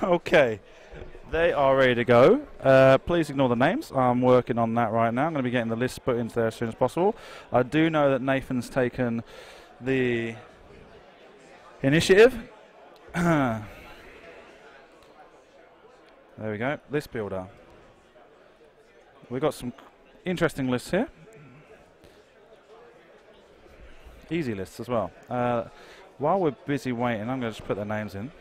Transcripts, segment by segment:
Okay, they are ready to go. Please ignore the names. I'm working on that right now. I'm going to be getting the list put into there as soon as possible. I do know that Nathan's taken the initiative. There we go. List builder. We've got some interesting lists here. Easy lists as well. While we're busy waiting, I'm going to just put their names in.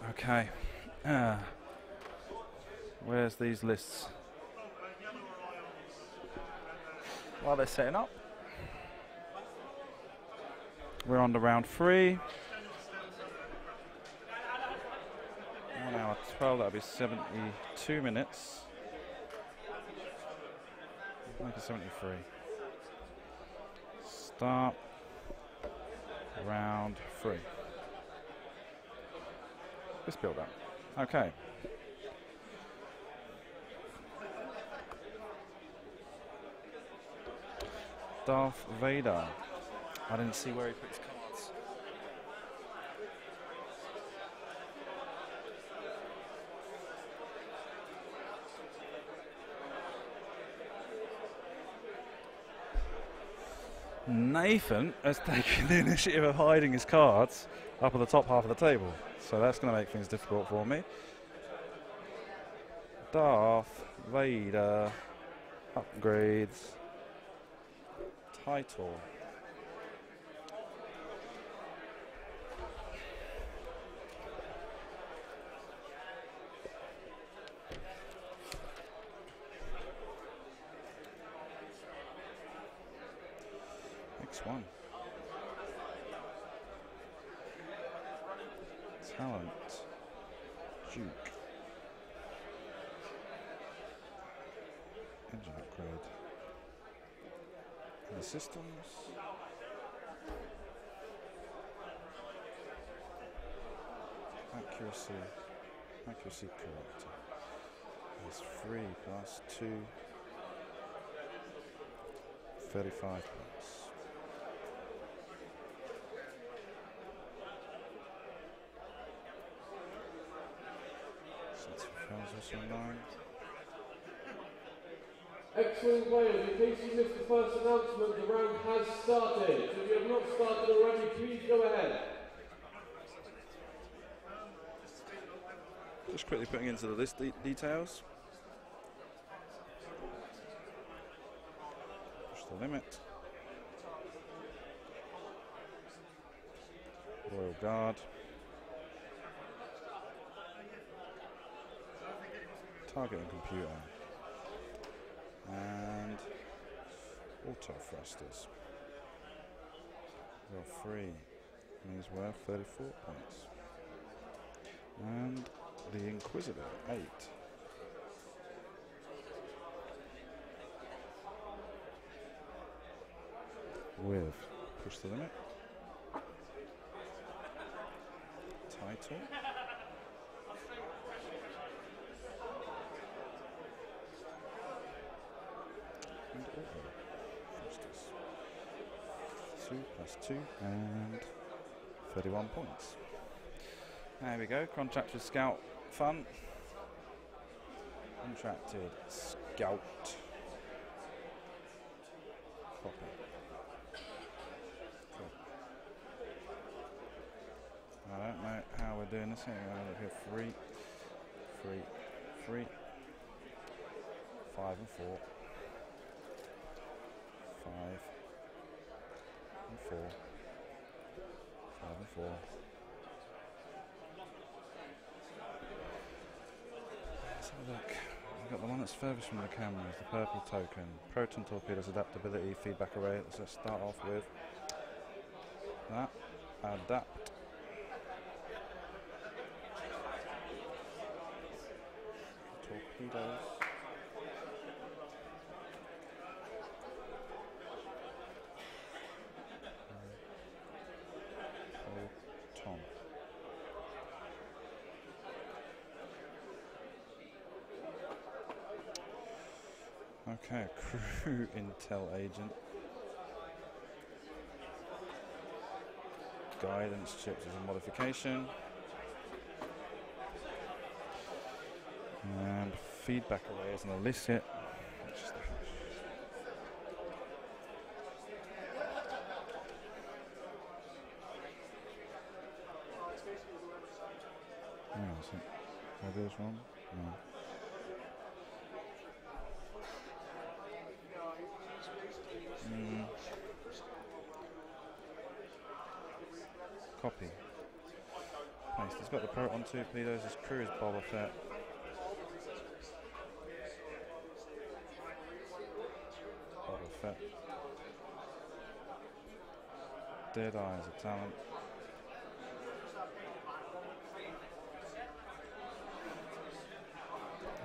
Okay. Where's these lists? While they're setting up, we're on to round 3. 1 hour 12, that'll be 72 minutes. Make it 73. Start round 3. Let's build up. Okay. Darth Vader. I didn't see where he put his cards. Nathan has taken the initiative of hiding his cards up at the top half of the table. So that's going to make things difficult for me. Darth Vader upgrades title. X1. Talent. Duke. Engine upgrade. And the systems. Accuracy. Accuracy correct. That's 3 plus 2. 35 points. Excellent players, in case you missed the first announcement, the round has started. So if you have not started already, please go ahead. Just quickly putting into the list details. Push the limit. Royal Guard. Targeting computer. And auto thrusters. Roll 3. He's worth 34 points. And the Inquisitor, 8. With push the limit. Title. And auto thrusters. 2 plus 2 and 31 points. There we go, contracted scout fun. Contracted scout. Copy. Cool. I don't know how we're doing this here. I'm going to look here. 3, 3, 3, 5 and 4. 5 and 4. 5 and 4. Let's have a look. We've got the one that's furthest from the camera, is the purple token. Proton torpedoes, adaptability, feedback array. Let's start off with that. Adapt. Torpedoes. Okay, crew intel agent. Guidance chips is a modification. And feedback array is an elicit. Did I do this wrong? No. Copy. Paste. He's got the proton torpedoes. His crew is Boba Fett. Boba Fett. Deadeye is a talent.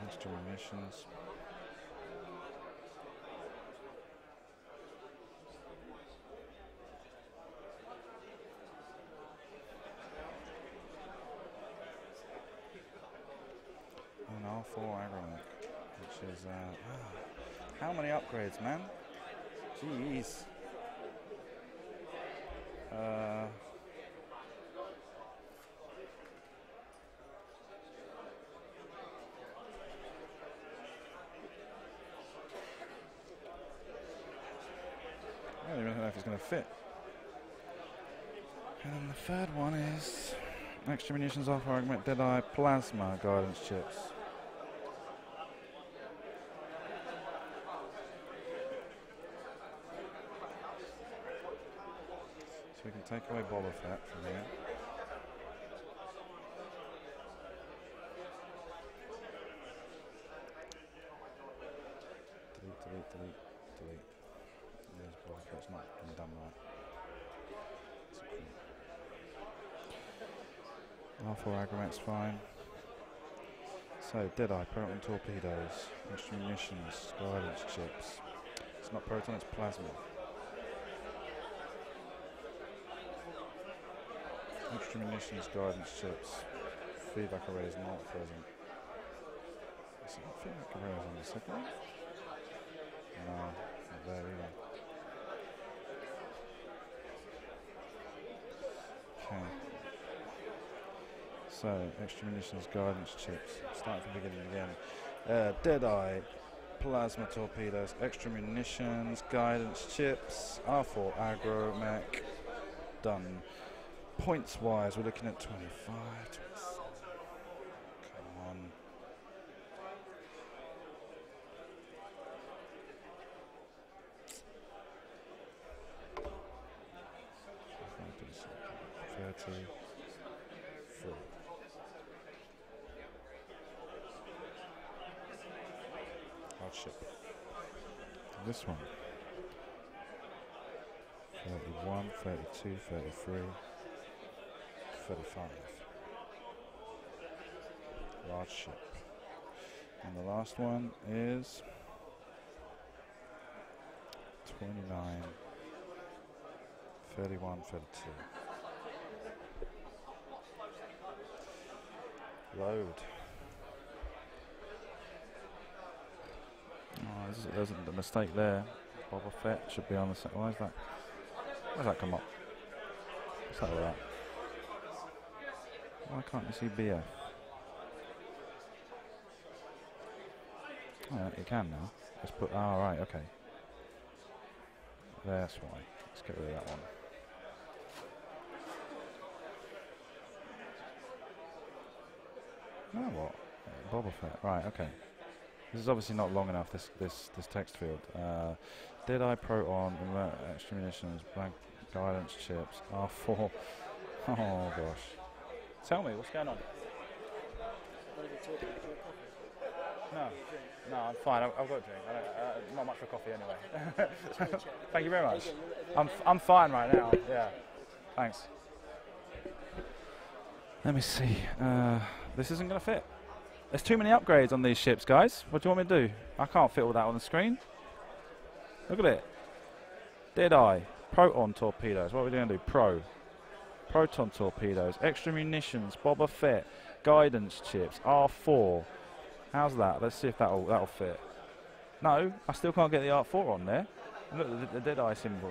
Extra munitions. And R4 Agronec, which is how many upgrades, man? Jeez. I don't even know if it's going to fit. And then the third one is extra munitions off argument, Deadeye plasma guidance chips. So we can take away Boba Fett from here. Delete. There's Boba Fett's not been done right. R4 Agronec's fine. So, Deadeye, proton torpedoes, extra munitions, guidance chips. It's not proton, it's plasma. Extra munitions, guidance chips. Feedback array is not present. Is it not feedback array on the second one? No, not there either. Okay. So, extra munitions, guidance chips. Starting from the beginning again. Deadeye, plasma torpedoes, extra munitions, guidance chips, R4 Agronec. Done. Points wise, we're looking at 25. 27. Come on. Hardship. This one. 31, 32, 33, 35. Large ship. And the last one is 29, 31, 32. Load. Oh, there's a mistake there. Boba Fett should be on the second. Why is that? Where's that come up? What's that all about? Why can't you see BF? Oh, you can now. Let's put. Oh, right, okay. That's why. Let's get rid of that one. Oh, what? Boba Fett. Right, okay. This is obviously not long enough, this text field. Deadeye proton, extra munitions, blank guidance chips, R4. Oh gosh. Tell me, what's going on? No, I'm fine. I've got a drink. Not much for coffee anyway. Thank you very much. I'm fine right now. Yeah. Thanks. Let me see. This isn't going to fit. There's too many upgrades on these ships, guys. What do you want me to do? I can't fit all that on the screen. Look at it. Deadeye. Proton torpedoes. What are we going to do? Proton torpedoes. Extra munitions. Boba Fett. Guidance chips. R4. How's that? Let's see if that'll fit. No, I still can't get the Art 4 on there. Look, the Deadeye symbol,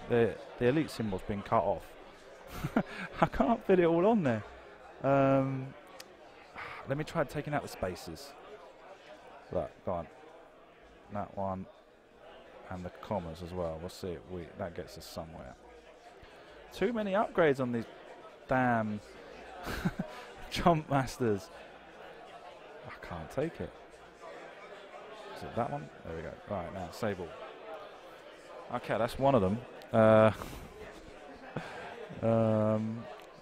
the Elite symbol's been cut off. I can't fit it all on there. Let me try taking out the spaces. Look, go on. That one. And the commas as well. We'll see if that gets us somewhere. Too many upgrades on these damn Jump Masters. I can't take it. Is it that one? There we go. Right, now, Sable. Okay, that's one of them.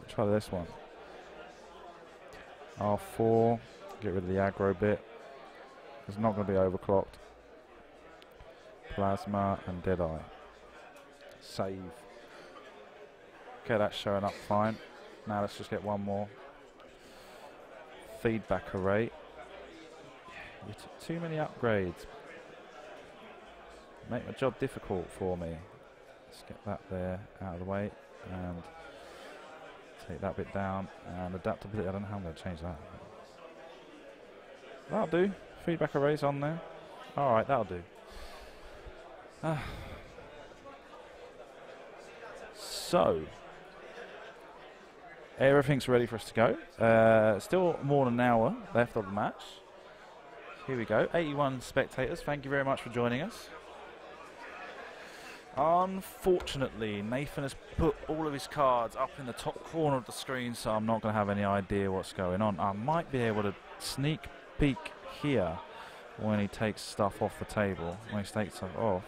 Try this one. R4. Get rid of the aggro bit. It's not going to be overclocked. Plasma and Deadeye. Save. Okay, that's showing up fine. Now let's just get one more. Feedback array. Too many upgrades. Make my job difficult for me. Let's get that there out of the way and take that bit down. And adaptability, I don't know how I'm going to change that. That'll do. Feedback arrays on there. Alright, that'll do. So, everything's ready for us to go. Still more than an hour left of the match. Here we go. 81 spectators. Thank you very much for joining us. Unfortunately, Nathan has put all of his cards up in the top corner of the screen, so I'm not going to have any idea what's going on. I might be able to sneak peek here when he takes stuff off the table. When he takes stuff off.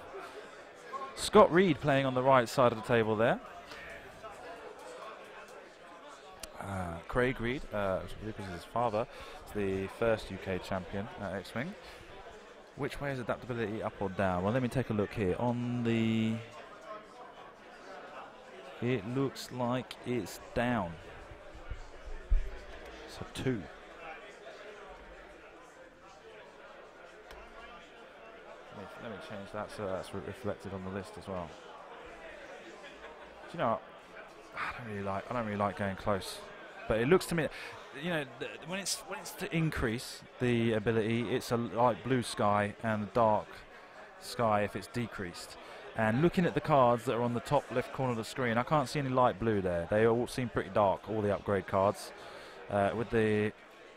Scott Reed playing on the right side of the table there. Craig Reed, because his father is the first UK champion at X-Wing. Which way is adaptability, up or down? Well, let me take a look here. On the... It looks like it's down. So 2. Let me change that so that's reflected on the list as well. Do you know what? I don't really like going close, but it looks to me, you know, when it's to increase the ability, it's a light blue sky and a dark sky if it's decreased. And looking at the cards that are on the top left corner of the screen, I can't see any light blue there. They all seem pretty dark, all the upgrade cards. With the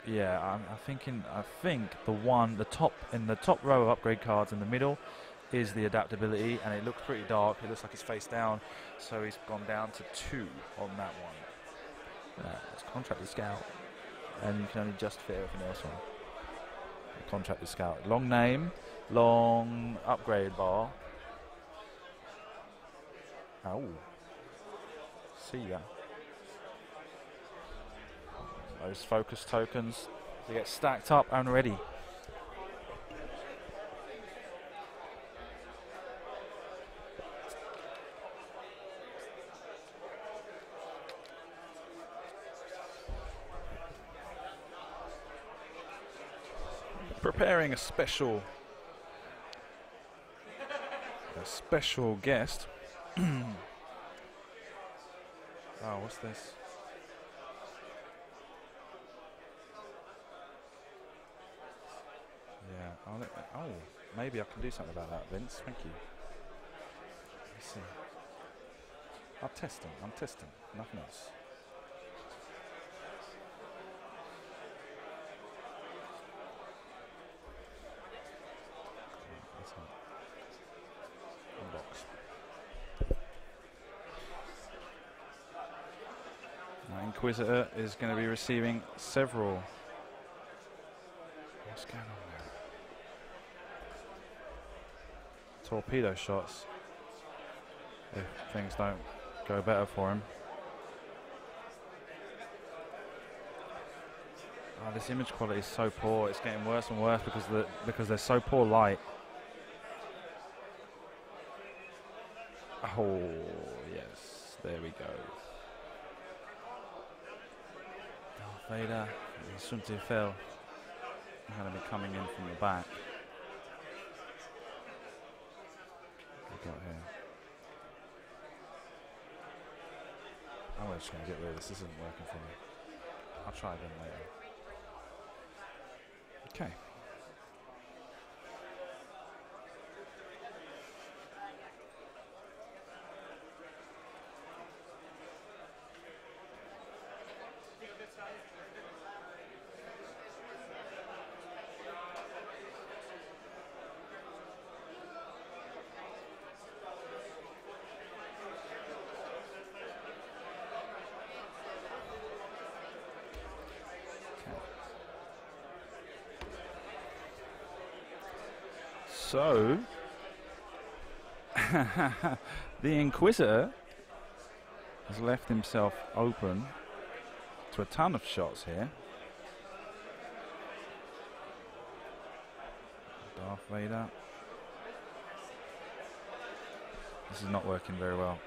I think the one in the top row of upgrade cards in the middle is the adaptability, and it looks pretty dark. It looks like it's face down, so he's gone down to 2 on that one. It's contract the scout, and you can only just fit everything else on. Contract the scout. Long name, long upgrade bar. Oh, see ya. Those focus tokens, they get stacked up and ready. Preparing a special guest. Oh, what's this? Yeah. Oh, maybe I can do something about that, Vince. Thank you. Let's see. I'm testing. Nothing else. Inquisitor is going to be receiving several. What's going on there? Torpedo shots. If things don't go better for him. Oh, this image quality is so poor. It's getting worse and worse because they're so poor light. Oh yes, there we go. Vader and Sun Tzu Phil are going to be coming in from the back. What we got here? I'm just going to get rid of this. This isn't working for me. I'll try again later. Okay. So, the Inquisitor has left himself open to a ton of shots here. Darth Vader. This is not working very well.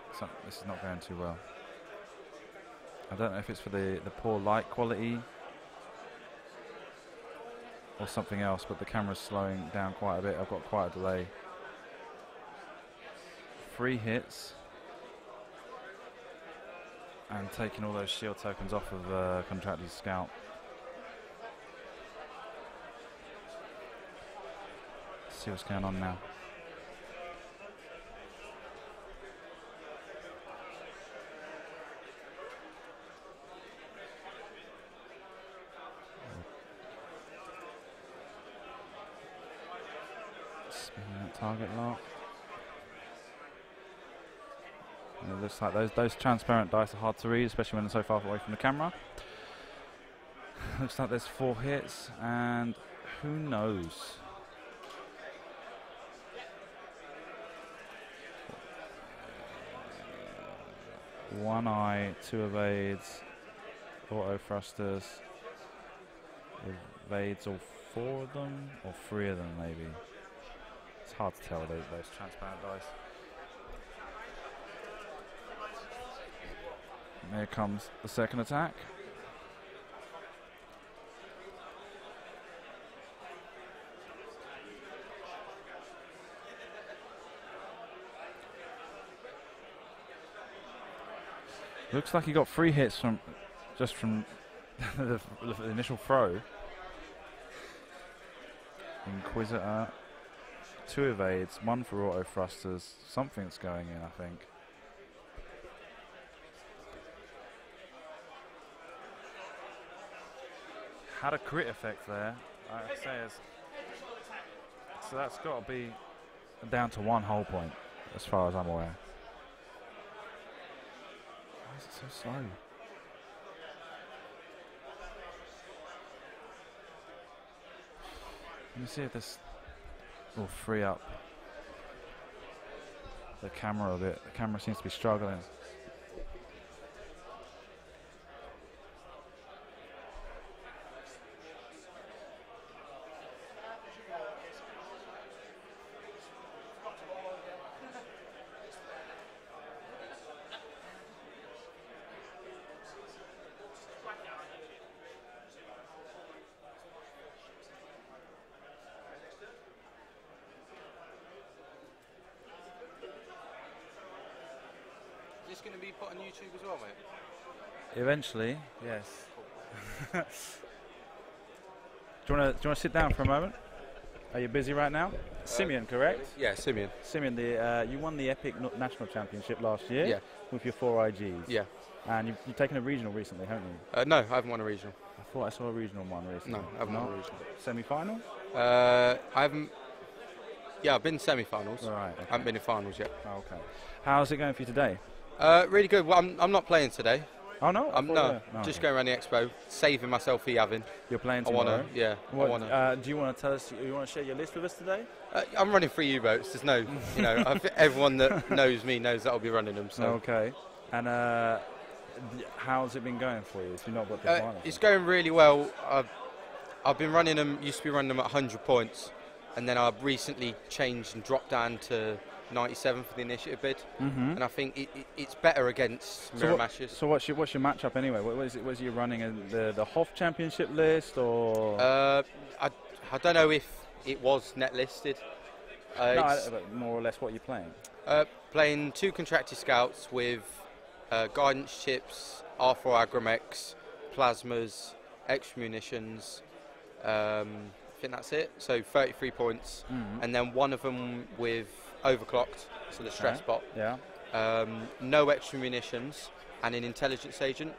This is not going too well. I don't know if it's for the poor light quality or something else, but the camera's slowing down quite a bit. I've got quite a delay. 3 hits. And taking all those shield tokens off of Contractor's Scout. Let's see what's going on now. Target lock. And it looks like those transparent dice are hard to read, especially when they're so far away from the camera. Looks like there's 4 hits, and who knows? One eye, 2 evades, auto thrusters, evades all 4 of them, or 3 of them maybe. It's hard to tell those transparent dice. And here comes the second attack. Looks like he got 3 hits from the initial throw. Inquisitor. 2 evades, 1 for auto thrusters. Something's going in, I think. Had a crit effect there. I'd say so that's got to be down to 1 whole point, as far as I'm aware. Why is it so slow? Let me see if this will free up the camera a bit. The camera seems to be struggling. Is this going to be put on YouTube as well, mate? Eventually, yes. Do you want to sit down for a moment? Are you busy right now? Simeon, correct? Yeah, Simeon. Simeon, you won the Epic National Championship last year. Yeah. With your 4 IGs. Yeah. And you've taken a regional recently, haven't you? No, I haven't won a regional. I thought I saw a regional one recently. No, I haven't won a regional. Semi-final? I haven't. Yeah, I've been semi-finals. Right. Okay. I haven't been in finals yet. Okay. How's it going for you today? Really good. Well, I'm not playing today. Oh no? No, just going around the expo, saving myself for Yavin. You're playing I tomorrow? want to, yeah. What, I want to. do you want to tell us? You want to share your list with us today? I'm running 3 U-boats. There's no, you know, everyone that knows me knows that I'll be running them. So. Okay. And how's it been going for you? If you've not got the finals? It's going really well. I've been running them. Used to be running them at 100 points, and then I've recently changed and dropped down to 97 for the initiative bid, and I think it's better against mirror matches. So what's your matchup anyway? Was you running in the Hoff Championship list or? I don't know if it was net listed. But more or less what you're playing. Playing 2 contracted scouts with guidance chips, R4 Agromex, plasmas, extra munitions. I think that's it. So 33 points, and then 1 of them with overclocked, so the stress bot. Yeah. No extra munitions and an intelligence agent.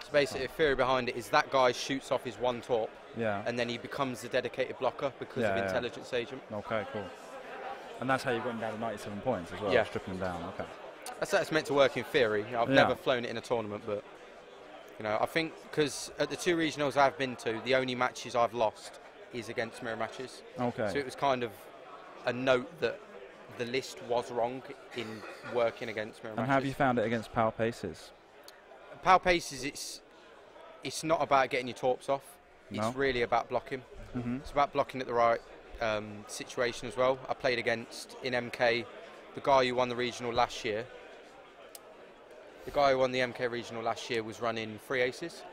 So basically, the theory behind it is that guy shoots off his 1 torp, and then he becomes the dedicated blocker because of intelligence agent. Okay, cool. And that's how you've gotten down to 97 points as well. Yeah. Stripping them down. Okay. That's meant to work in theory. I've never flown it in a tournament, but you know, I think because at the 2 regionals I've been to, the only matches I've lost is against mirror matches. Okay. So it was kind of a note that the list was wrong in working against mirror And matches. how have you found it against Power Paces? Power Paces, it's not about getting your torps off. No. It's really about blocking. It's about blocking at the right situation as well. I played against, in MK, the guy who won the regional last year. The guy who won the MK regional last year was running 3 aces.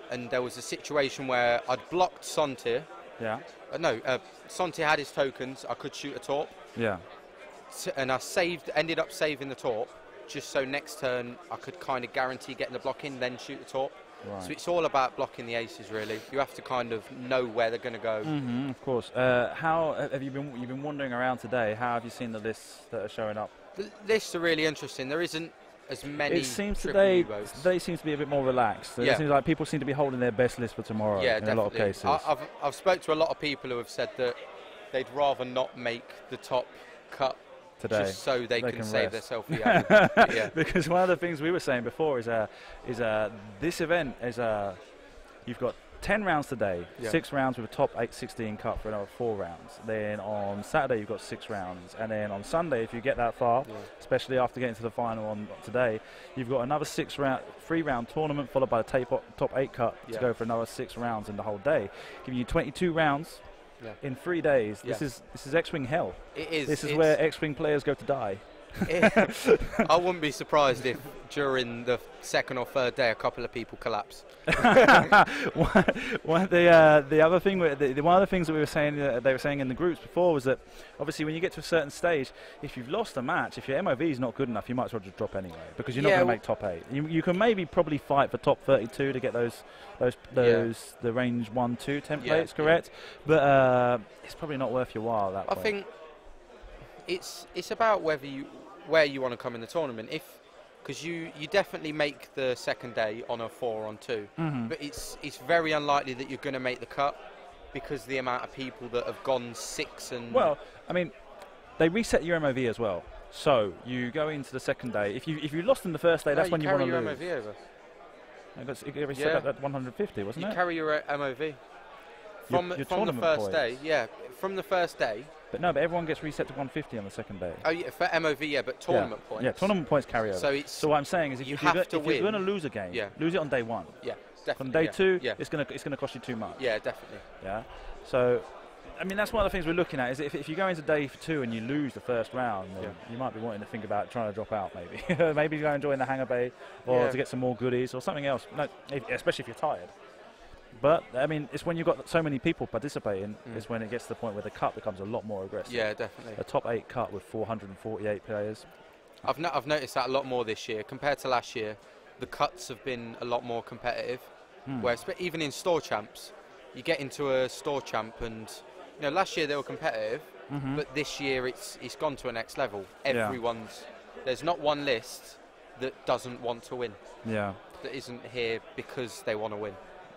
And there was a situation where I'd blocked Sontir. Yeah. Sontir had his tokens. I could shoot a torp. Yeah. And I ended up saving the torp, just so next turn I could kind of guarantee getting the block in, then shoot the torp. Right. So it's all about blocking the aces, really. You have to kind of know where they're going to go. Of course. How have you been? You've been wandering around today. How have you seen the lists that are showing up? The lists are really interesting. There isn't as many. It seems triple today Evo's. they seem to be a bit more relaxed. Yeah. It seems like people seem to be holding their best list for tomorrow. Yeah, in definitely. a lot of cases. I've spoke to a lot of people who have said that they'd rather not make the top cut today, just so they can save rest. themselves. Yeah. Because one of the things we were saying before is this event is you've got 10 rounds today, 6 rounds with a top 16 cut for another 4 rounds. Then on Saturday you've got 6 rounds, and then on Sunday, if you get that far, especially after getting to the final on today, you've got another 3-round tournament followed by the top 8 cut to go for another 6 rounds in the whole day, giving you 22 rounds in 3 days. This is X-Wing hell. It is. This is where X-Wing players go to die. I wouldn't be surprised if during the 2nd or 3rd day a couple of people collapse. One of the things that we were saying, they were saying in the groups before, was that obviously when you get to a certain stage, if you've lost a match, if your MOV is not good enough, you might as well just drop anyway, because you're not going to make top 8. You can maybe probably fight for top 32 to get those the range 1-2 templates correct, but it's probably not worth your while at that point. I think it's about where you want to come in the tournament. Because you definitely make the 2nd day on a 4-on-2, but it's very unlikely that you're going to make the cut because the amount of people that have gone 6 and. Well, I mean, they reset your MOV as well. So you go into the 2nd day. If you lost in the 1st day, that's when you want to lose. MOV over. It reset at 150, wasn't it? You carry your MOV from the 1st day. Yeah, from the 1st day. But everyone gets reset to 150 on the 2nd day. Oh yeah, for MOV, but tournament points. Yeah, tournament points carry over. So what I'm saying is, if you're going to lose a game, lose it on day 1. Yeah, definitely. From day 2, it's going to cost you too much. Yeah, definitely. Yeah. So, I mean, that's one of the things we're looking at. Is if you go into day 2 and you lose the 1st round, then you might be wanting to think about trying to drop out. Maybe, maybe go and join the hangar bay, or to get some more goodies or something else. No, especially if you're tired. But, I mean, it's when you've got so many people participating, it's when it gets to the point where the cut becomes a lot more aggressive. Yeah, definitely. A top 8 cut with 448 players. I've noticed that a lot more this year. Compared to last year, the cuts have been a lot more competitive. Whereas even in store champs, you get into a store champ and, last year they were competitive, but this year it's gone to a next level. There's not one list that doesn't want to win. Yeah. That isn't here because they want to win.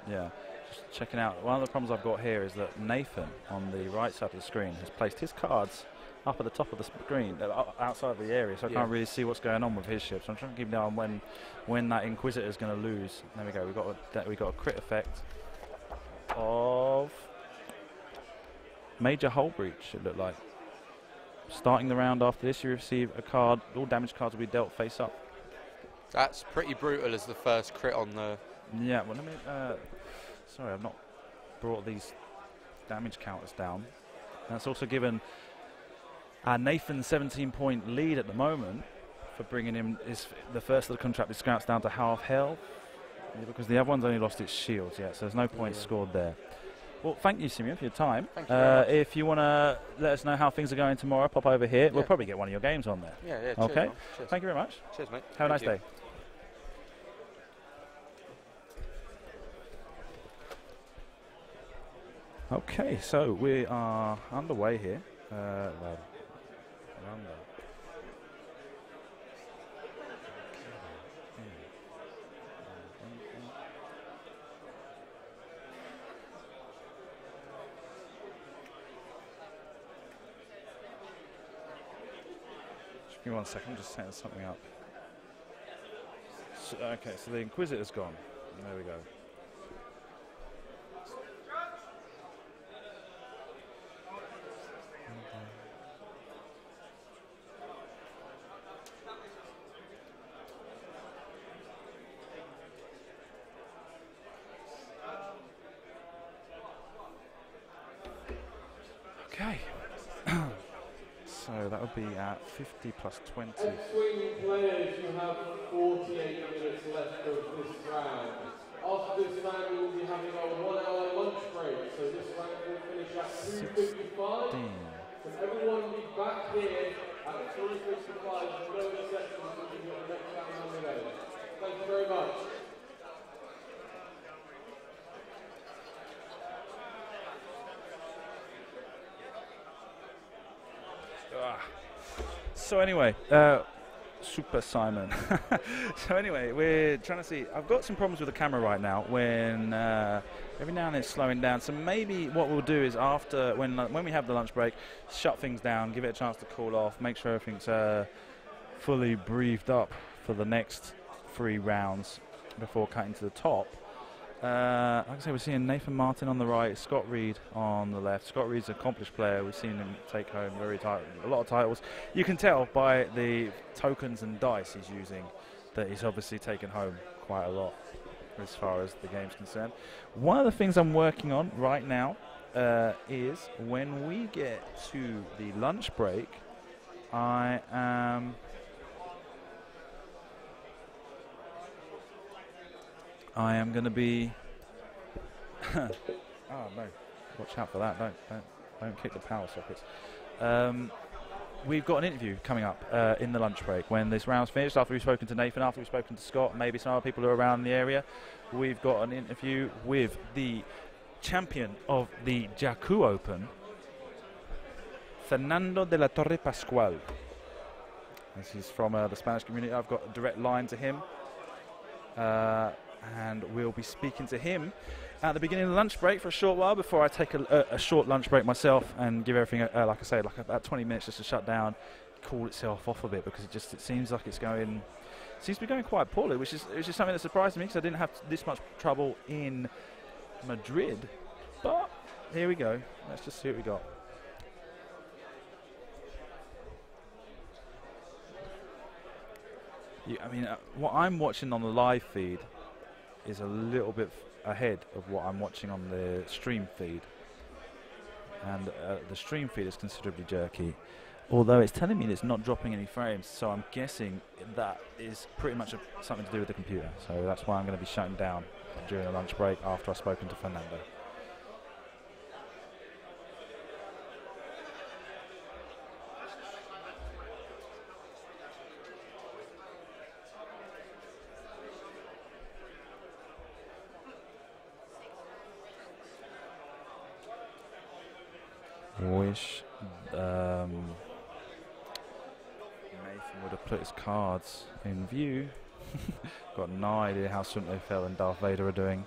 Yeah. Just checking out, one of the problems I've got here is that Nathan on the right side of the screen has placed his cards up at the top of the screen, outside of the area, so I can't really see what's going on with his ships. So I'm trying to keep an eye on when that Inquisitor is going to lose. There we go. We got a crit effect of Major Hull Breach. It looked like. Starting the round after this, you receive a card. All damage cards will be dealt face up. That's pretty brutal as the first crit on the. Yeah. Well, let me. Sorry, I've not brought these damage counters down. That's also given Nathan 17-point lead at the moment for bringing him the first of the contracted scouts down to half health, because the other one's only lost its shields yet, so there's no points scored there. Well, thank you, Simeon, for your time. Thank you very much. If you want to let us know how things are going tomorrow, pop over here. We'll probably get one of your games on there. Yeah. Okay. Cheers. Thank you very much. Cheers, mate. Have a nice day. Okay, so we are underway here. Around there. Just give me 1 second, I'm just setting something up. So, okay, so the Inquisitor's gone. There we go. Okay. So that would be at 50 plus 20. X-Wing players, you have 48 minutes left of this round. After this round, we will be having a 1 hour lunch break. So this round will finish at 2:55. Can everyone be back here at 3:55? No exceptions until the next round underway. Thank you very much. So anyway, Super Simon. So anyway, we're trying to see. I've got some problems with the camera right now. When every now and then it's slowing down. So maybe what we'll do is after when we have the lunch break, shut things down, give it a chance to cool off, make sure everything's fully briefed up for the next 3 rounds before cutting to the top. Like I say, we're seeing Nathan Martin on the right, Scott Reed on the left. Scott Reed's an accomplished player. We've seen him take home a lot of titles. You can tell by the tokens and dice he's using that he's obviously taken home quite a lot as far as the game's concerned. One of the things I'm working on right now is when we get to the lunch break, I am going to be. Oh no! Watch out for that! Don't kick the power sockets. We've got an interview coming up in the lunch break when this round's finished. After we've spoken to Nathan, after we've spoken to Scott, maybe some other people who are around the area, we've got an interview with the champion of the Jakku Open, Fernando de la Torre Pascual. This is from the Spanish community. I've got a direct line to him. And we'll be speaking to him at the beginning of the lunch break for a short while before I take a short lunch break myself and give everything, like I say, like about 20 minutes just to shut down, cool itself off a bit, because it seems like seems to be going quite poorly, which is something that surprised me because I didn't have this much trouble in Madrid. But here we go. Let's just see what we got. What I'm watching on the live feed is a little bit ahead of what I'm watching on the stream feed, and the stream feed is considerably jerky, although it's telling me it's not dropping any frames, so I'm guessing that is pretty much something to do with the computer. So that's why I'm going to be shutting down during the lunch break after I've spoken to Fernando. Wish Nathan would have put his cards in view. Got no idea how Suntlefell and Darth Vader are doing.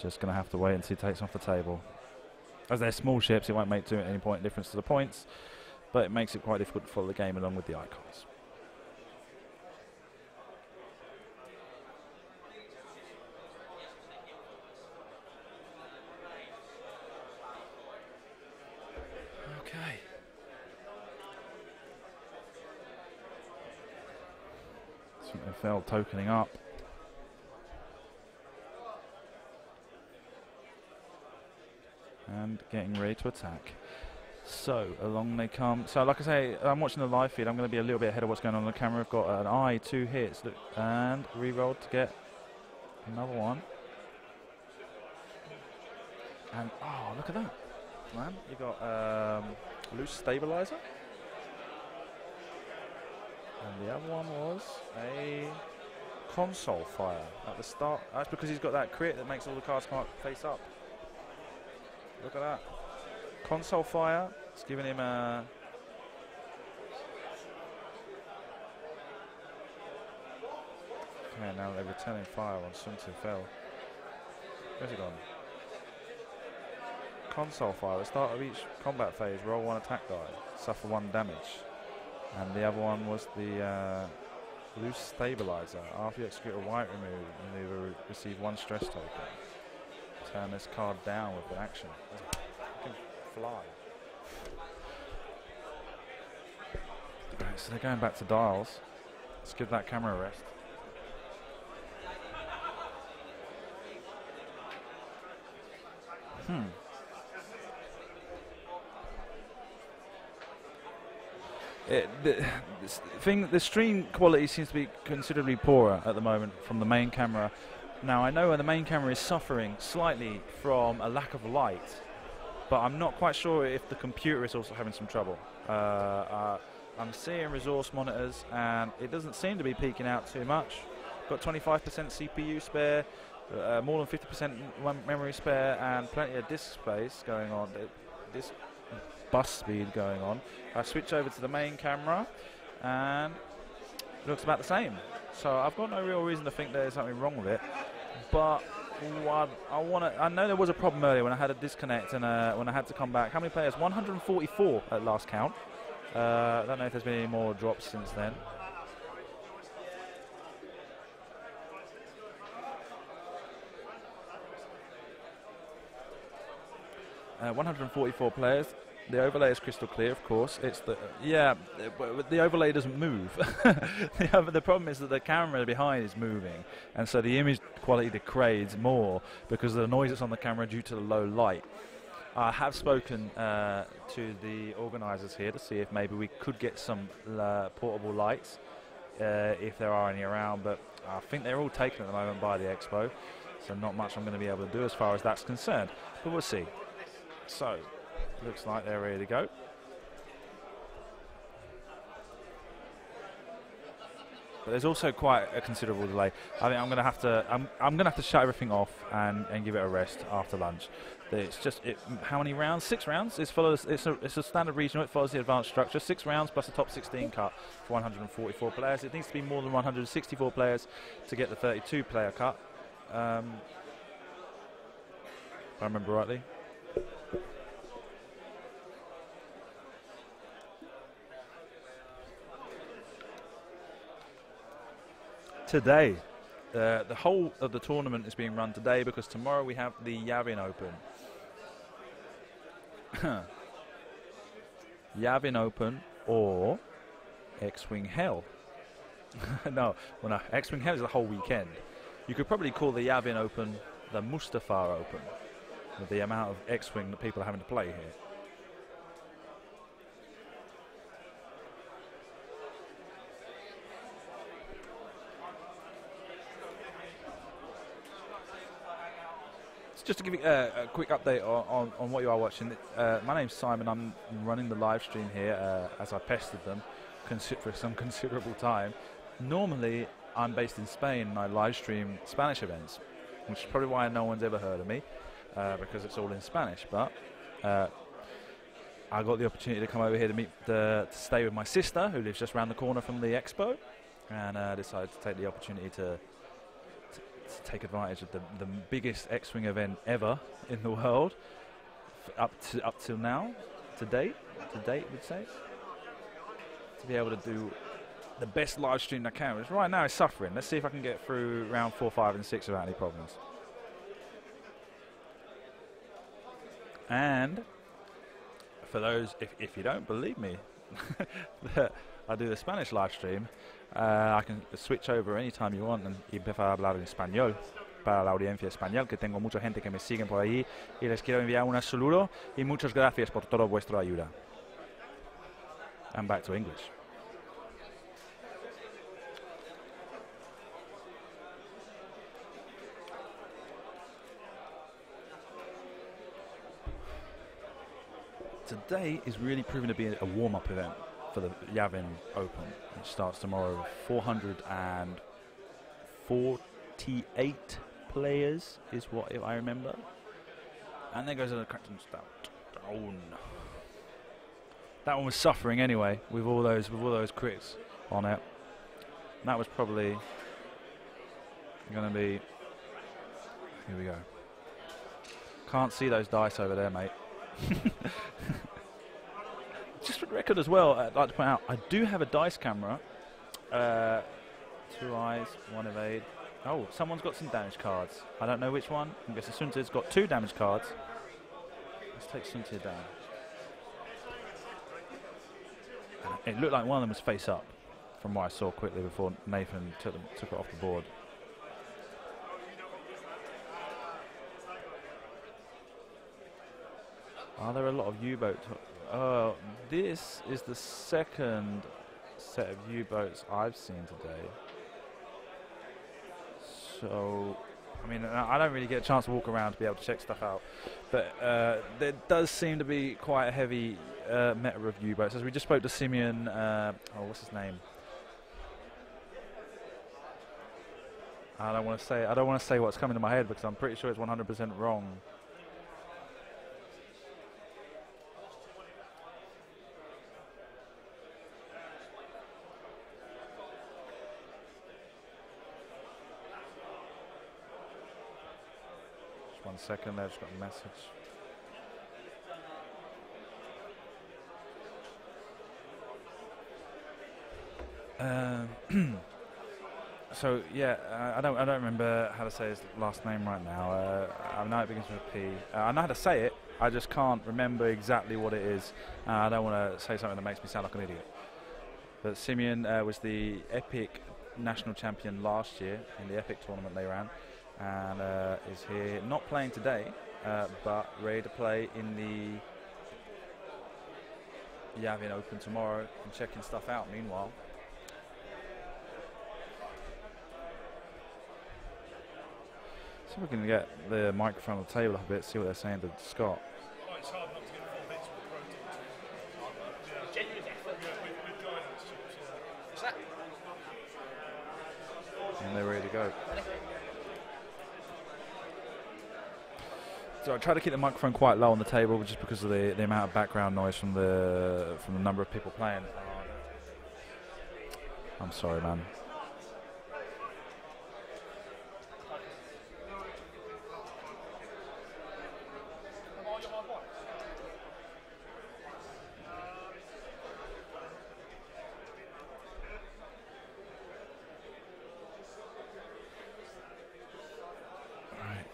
Just going to have to wait until he takes them off the table. As they're small ships, it won't make any point difference to the points, but it makes it quite difficult to follow the game along with the icons. Okay. Suntlefell tokening up. And getting ready to attack. So along they come. So like I say, I'm watching the live feed. I'm going to be a little bit ahead of what's going on the camera. I've got an eye, 2 hits, and re-rolled to get another one. And oh, look at that, man! You got loose stabilizer, and the other one was a console fire at the start. That's because he's got that crit that makes all the cards come up face up. Look at that. Console fire. It's giving him a... Okay, now they're returning fire on Suntlefell. Where's it gone? Console fire. At the start of each combat phase, roll 1 attack die. Suffer 1 damage. And the other one was the loose stabilizer. After you execute a white maneuver, receive 1 stress token. Turn this card down with an action. It can fly. Right, so they're going back to dials. Let's give that camera a rest. The stream quality seems to be considerably poorer at the moment from the main camera. Now I know the main camera is suffering slightly from a lack of light, but I'm not quite sure if the computer is also having some trouble. I'm seeing resource monitors and it doesn't seem to be peaking out too much. Got 25% CPU spare, more than 50% memory spare, and plenty of disk space going on. This bus speed going on. I switch over to the main camera and it looks about the same. So I've got no real reason to think there's something wrong with it. But I know there was a problem earlier when I had a disconnect and when I had to come back. How many players? 144 at last count. I don't know if there's been any more drops since then. Uh, 144 players. The overlay is crystal clear, of course. It's the overlay doesn't move. The problem is that the camera behind is moving, and so the image quality degrades more because of the noise that's on the camera due to the low light. I have spoken to the organisers here to see if maybe we could get some portable lights, if there are any around, but I think they're all taken at the moment by the expo, so not much I'm going to be able to do as far as that's concerned, but we'll see. So, looks like they're ready to go. But there's also quite a considerable delay. I think I'm going to have to. I'm going to have to shut everything off and give it a rest after lunch. It's just how many rounds? 6 rounds. It's a standard regional. It follows the advanced structure. 6 rounds plus a top 16 cut for 144 players. It needs to be more than 164 players to get the 32 player cut. If I remember rightly. Today, the whole of the tournament is being run today because tomorrow we have the Yavin Open. Yavin Open or X-Wing Hell. No, X-Wing Hell is the whole weekend. You could probably call the Yavin Open the Mustafar Open with the amount of X-Wing that people are having to play here. Just to give you a quick update on what you are watching, my name's Simon. I'm running the live stream here as I pestered them for some considerable time. Normally, I'm based in Spain and I live stream Spanish events, which is probably why no one's ever heard of me, because it's all in Spanish. But I got the opportunity to come over here to stay with my sister, who lives just around the corner from the expo, and decided to take the opportunity to take advantage of the biggest X-Wing event ever in the world up till now, to date we'd say, to be able to do the best live stream I can. Which right now is suffering. Let's see if I can get through round 4, 5 and 6 without any problems. And for those, if you don't believe me, I do the Spanish live stream. I can switch over anytime you want and empezar a hablar en español para la audiencia español, que tengo mucha gente que me siguen por ahí y les quiero enviar un saludo y muchas gracias por toda vuestra ayuda. And back to English. Today is really proving to be a warm-up event for the Yavin Open, which starts tomorrow. 448 players is what I remember. And there goes a Captain Stout down. That one was suffering anyway with all those crits on it. And that was probably going to be. Here we go. Can't see those dice over there, mate. Just for the record as well, I'd like to point out, I do have a dice camera. 2 eyes, 1 evade. Oh, someone's got some damage cards. I don't know which one. I guess Sunti's got 2 damage cards. Let's take Sunti down. It looked like one of them was face up, from what I saw quickly before Nathan took it off the board. Are there a lot of U-boat This is the second set of U-boats I've seen today. So, I mean, I don't really get a chance to walk around to be able to check stuff out, but there does seem to be quite a heavy meta of U-boats. As we just spoke to Simeon, what's his name? I don't want to say what's coming to my head because I'm pretty sure it's 100% wrong. Just 1 second there, just got a message. So yeah, I don't remember how to say his last name right now. I know it begins with a P. I know how to say it. I just can't remember exactly what it is. I don't want to say something that makes me sound like an idiot. But Simeon was the Epic national champion last year in the Epic tournament they ran, and is here not playing today, but ready to play in the Yavin Open tomorrow and checking stuff out. Meanwhile. See if we can get the microphone on the table a bit, see what they're saying to Scott. Oh, it's hard enough to get 4 bits with protein. Genuine effort. With guidance chips, yeah. What's that? And they're ready to go. So I try to keep the microphone quite low on the table just because of the amount of background noise from the number of people playing. I'm sorry, man.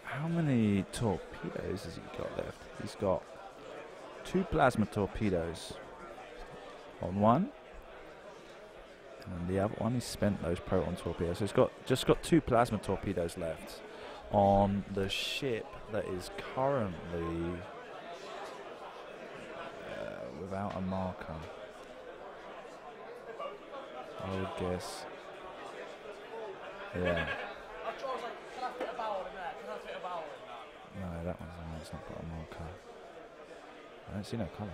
How many torpedoes has he got left? He's got 2 plasma torpedoes on one, and the other one he spent those proton torpedoes. So he's just got 2 plasma torpedoes left on the ship that is currently without a marker. I would guess. Yeah. No, that one's not. It's not got a marker. I don't see no colour.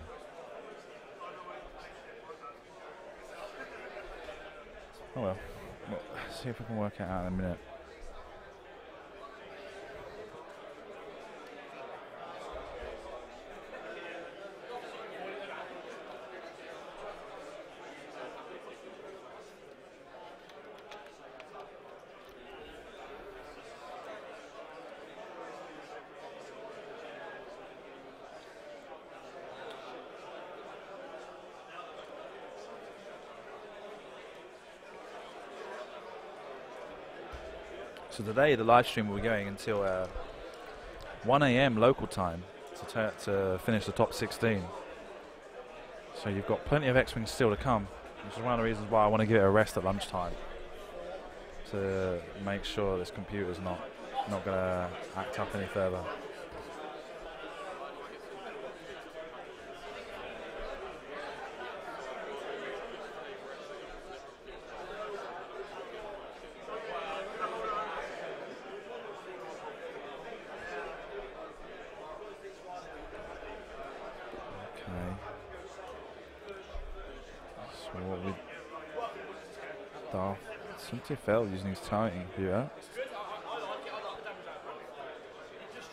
Oh well. See if we can work it out in a minute. So today the live stream will be going until 1 AM local time to finish the top 16. So you've got plenty of X-Wings still to come, which is one of the reasons why I want to give it a rest at lunchtime, to make sure this computer's not going to act up any further. TFL using his targeting computer.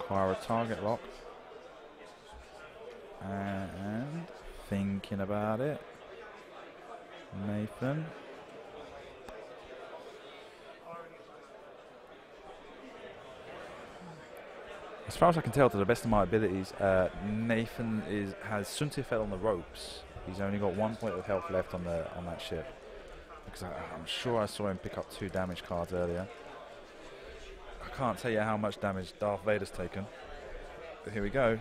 Acquire a target lock. And thinking about it. Nathan. As far as I can tell, to the best of my abilities, Nathan has Suntifel on the ropes. He's only got 1 point of health left on that ship. Because I'm sure I saw him pick up 2 damage cards earlier. I can't tell you how much damage Darth Vader's taken. But here we go.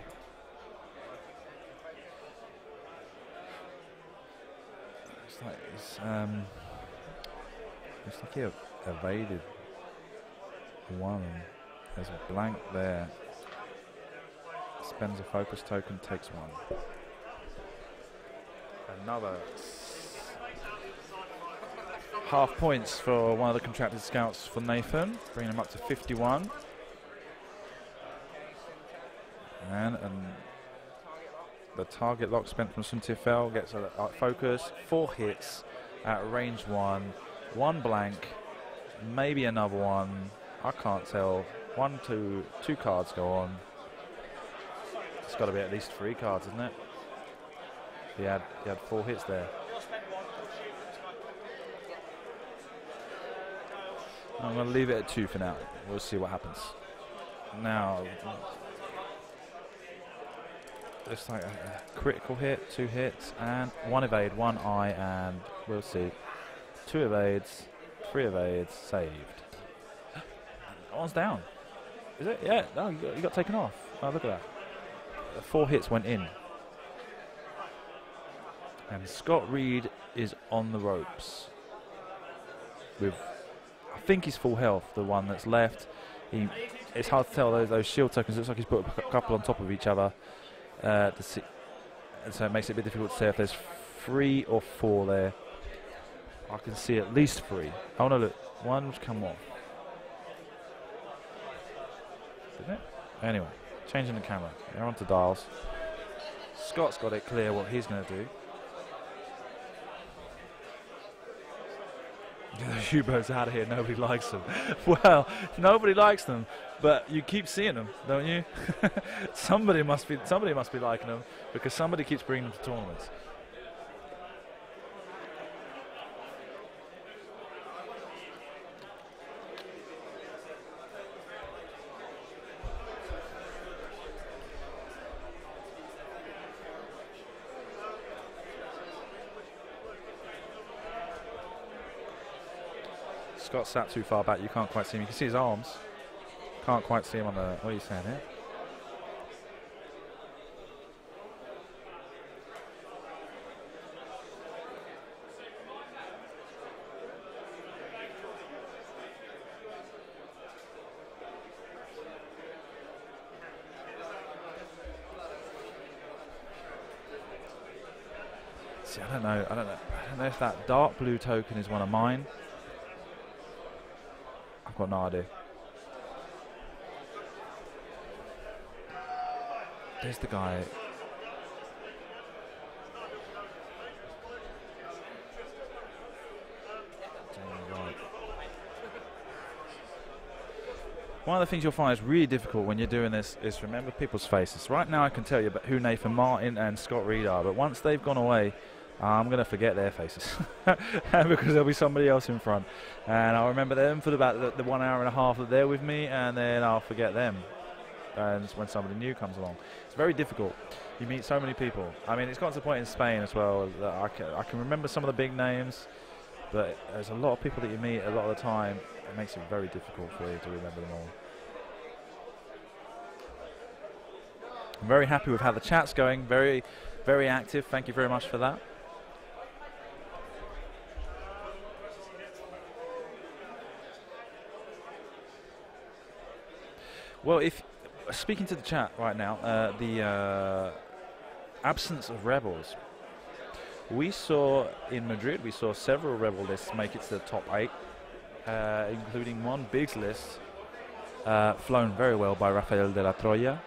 Looks like he evaded one. There's a blank there. Spends a focus token, takes 1. Another half points for one of the contracted scouts for Nathan, bringing him up to 51. And the target lock spent from Suntifel gets a focus. 4 hits at range 1. 1 blank. Maybe another one. I can't tell. 1, 2, 2 cards go on. It's got to be at least 3 cards, isn't it? He had 4 hits there. I'm going to leave it at 2 for now. We'll see what happens. Now, it's like a critical hit, 2 hits, and 1 evade, 1 eye, and we'll see. 2 evades, 3 evades, saved. One's down. Is it? Yeah, no, you got taken off. Oh, look at that. 4 hits went in. And Scott Reed is on the ropes. With, I think he's full health, the one that's left. It's hard to tell, those shield tokens, looks like he's put a couple on top of each other. To see, and so it makes it a bit difficult to say if there's 3 or 4 there. I can see at least 3. Oh no, look, one's come off. Didn't it? Anyway, changing the camera. They're onto dials. Scott's got it clear what he's going to do. The U-boats out of here, nobody likes them. Well, nobody likes them, but you keep seeing them, don't you? somebody must be liking them, because somebody keeps bringing them to tournaments. Scott sat too far back, you can't quite see him. You can see his arms. Can't quite see him on the... What are you saying here? See, I don't know if that dark blue token is one of mine. I've got no idea. There's the guy. One of the things you'll find is really difficult when you're doing this is remember people's faces. Right now I can tell you about who Nathan Martin and Scott Reed are, but once they've gone away, I'm going to forget their faces because there'll be somebody else in front. And I'll remember them for about the 1 hour and a half that they're with me, and then I'll forget them. And when somebody new comes along. It's very difficult. You meet so many people. I mean, it's got to the point in Spain as well that I can remember some of the big names, but there's a lot of people that you meet a lot of the time. It makes it very difficult for you to remember them all. I'm very happy with how the chat's going. Very, very active. Thank you very much for that. Well, if speaking to the chat right now, the absence of rebels. We saw in Madrid, we saw several rebel lists make it to the top 8, including one Biggs list, flown very well by Rafael de la Troya.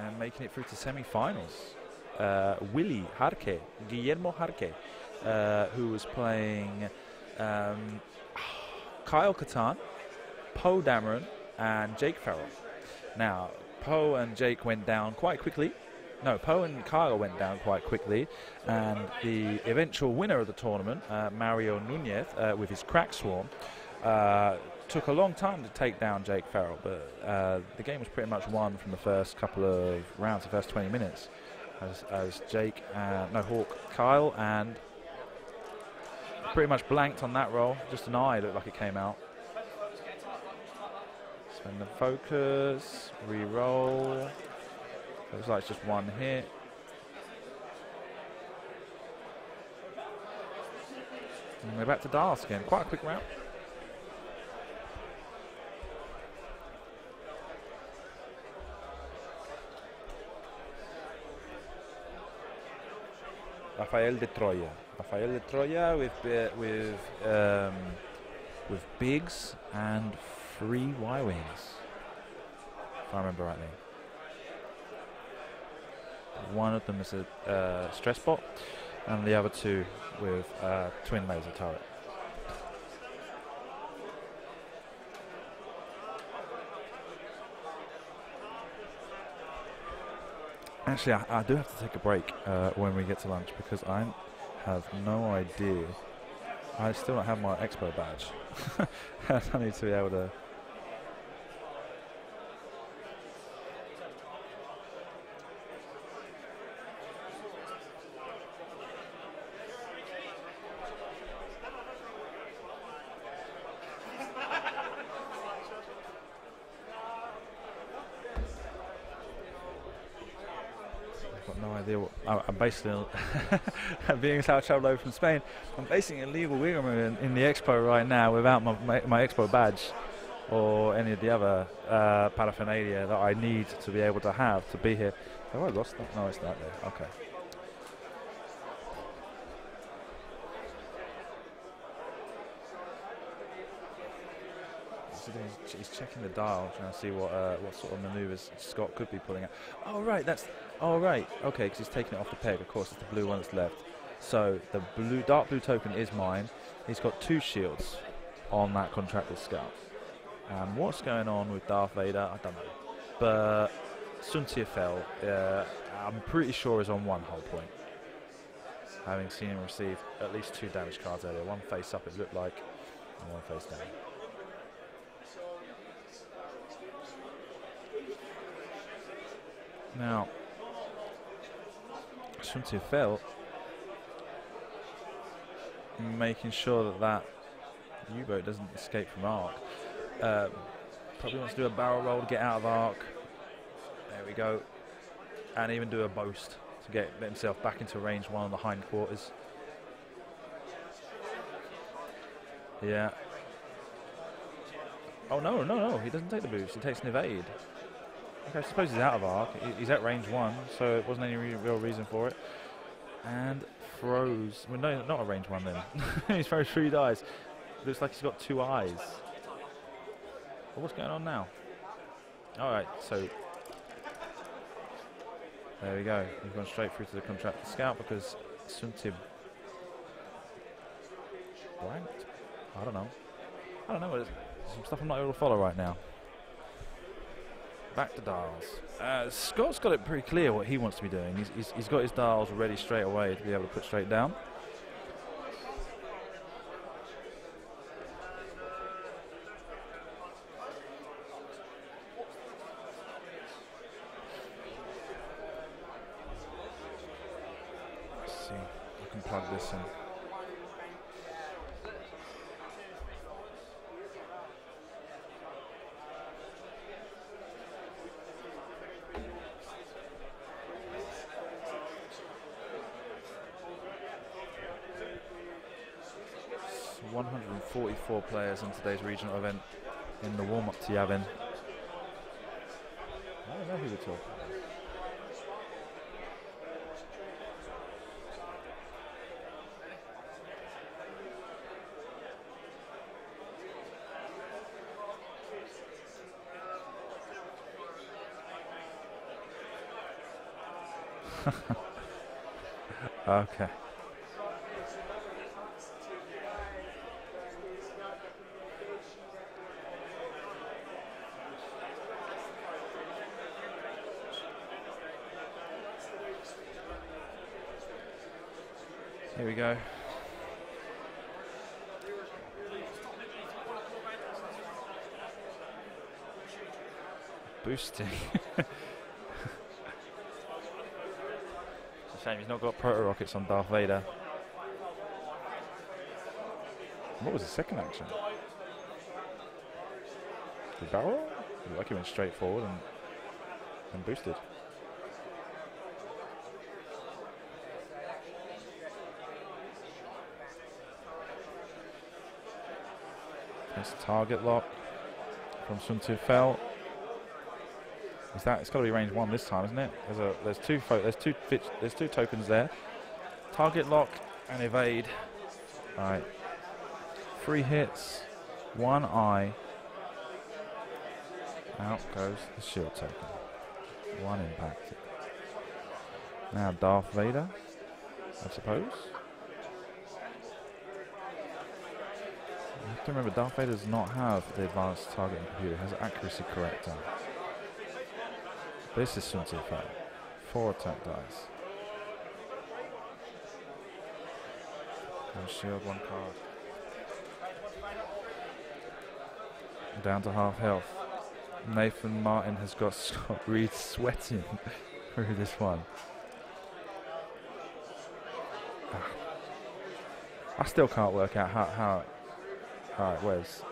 And making it through to semi-finals. Willy Jarque, Guillermo Jarque. Who was playing Kyle Catan, Poe Dameron, and Jake Farrell. Now, Poe and Jake went down quite quickly. No, Poe and Kyle went down quite quickly, and the eventual winner of the tournament, Mario Nunez, with his Crack Swarm, took a long time to take down Jake Farrell, but the game was pretty much won from the first couple of rounds, the first 20 minutes, as Jake, Hawk, Kyle, and pretty much blanked on that roll. Just an eye looked like it came out. Spend the focus, re-roll. Looks like it's just one hit. And we're back to Dars again. Quite a quick round. Rafael de Troya. Rafael de Troya with bigs and 3 Y-wings, if I remember rightly. One of them is a stress bot, and the other 2 with twin laser turret. Actually, I do have to take a break when we get to lunch because I have no idea. I still don't have my expo badge. I need to be able to. No idea what I'm basically being allowed to travel over from Spain. I'm basically illegal wingman in the expo right now without my expo badge or any of the other paraphernalia that I need to be able to have to be here. Have I lost that? No, it's not there. Okay. He's checking the dial, trying to see what sort of manoeuvres Scott could be pulling out. Oh right, okay, because he's taking it off the peg. Of course, it's the blue one that's left. So the dark blue token is mine. He's got 2 shields on that contracted scout. And what's going on with Darth Vader, I don't know. But Sun Tfl, I'm pretty sure is on 1 whole point. Having seen him receive at least 2 damage cards earlier. 1 face up, it looked like, and 1 face down. Now, Sun Tfl making sure that U-boat doesn't escape from arc. Probably wants to do a barrel roll to get out of arc. There we go. And even do a boast to get himself back into range 1 on the hindquarters. Yeah. Oh no, he doesn't take the boost, he takes an evade. Okay, I suppose he's out of arc. He's at range 1, so it wasn't any real reason for it. And throws. Well, no, not at range 1 then. He's throws 3 dice. Looks like he's got 2 eyes. Well, what's going on now? Alright, so. There we go. He's gone straight through to the contracted scout because Sun Tfl blanked? I don't know. There's some stuff I'm not able to follow right now. Back to dials. Scott's got it pretty clear what he wants to be doing. He's got his dials ready straight away to be able to put straight down. Let's see, I can plug this in. There's 144 players in today's regional event in the warm-up to Yavin. I don't know who we're talking about. Okay. Here we go. Boosting. It's a shame he's not got proto rockets on Darth Vader. What was the second action? The barrel? It looked like he went straight forward and boosted. Nice target lock from Sun Tfl. It's got to be range 1 this time, isn't it? There's two tokens there. Target lock and evade. Alright. 3 hits, 1 eye. Out goes the shield token. 1 impact. Now Darth Vader, I suppose. You have to remember, Darth Vader does not have the advanced targeting computer. It has accuracy corrector. This is Sun Tzu Fei. 4 attack dice. One shield, 1 card. Down to half health. Nathan Martin has got Scott Reed sweating through this one. I still can't work out how it was.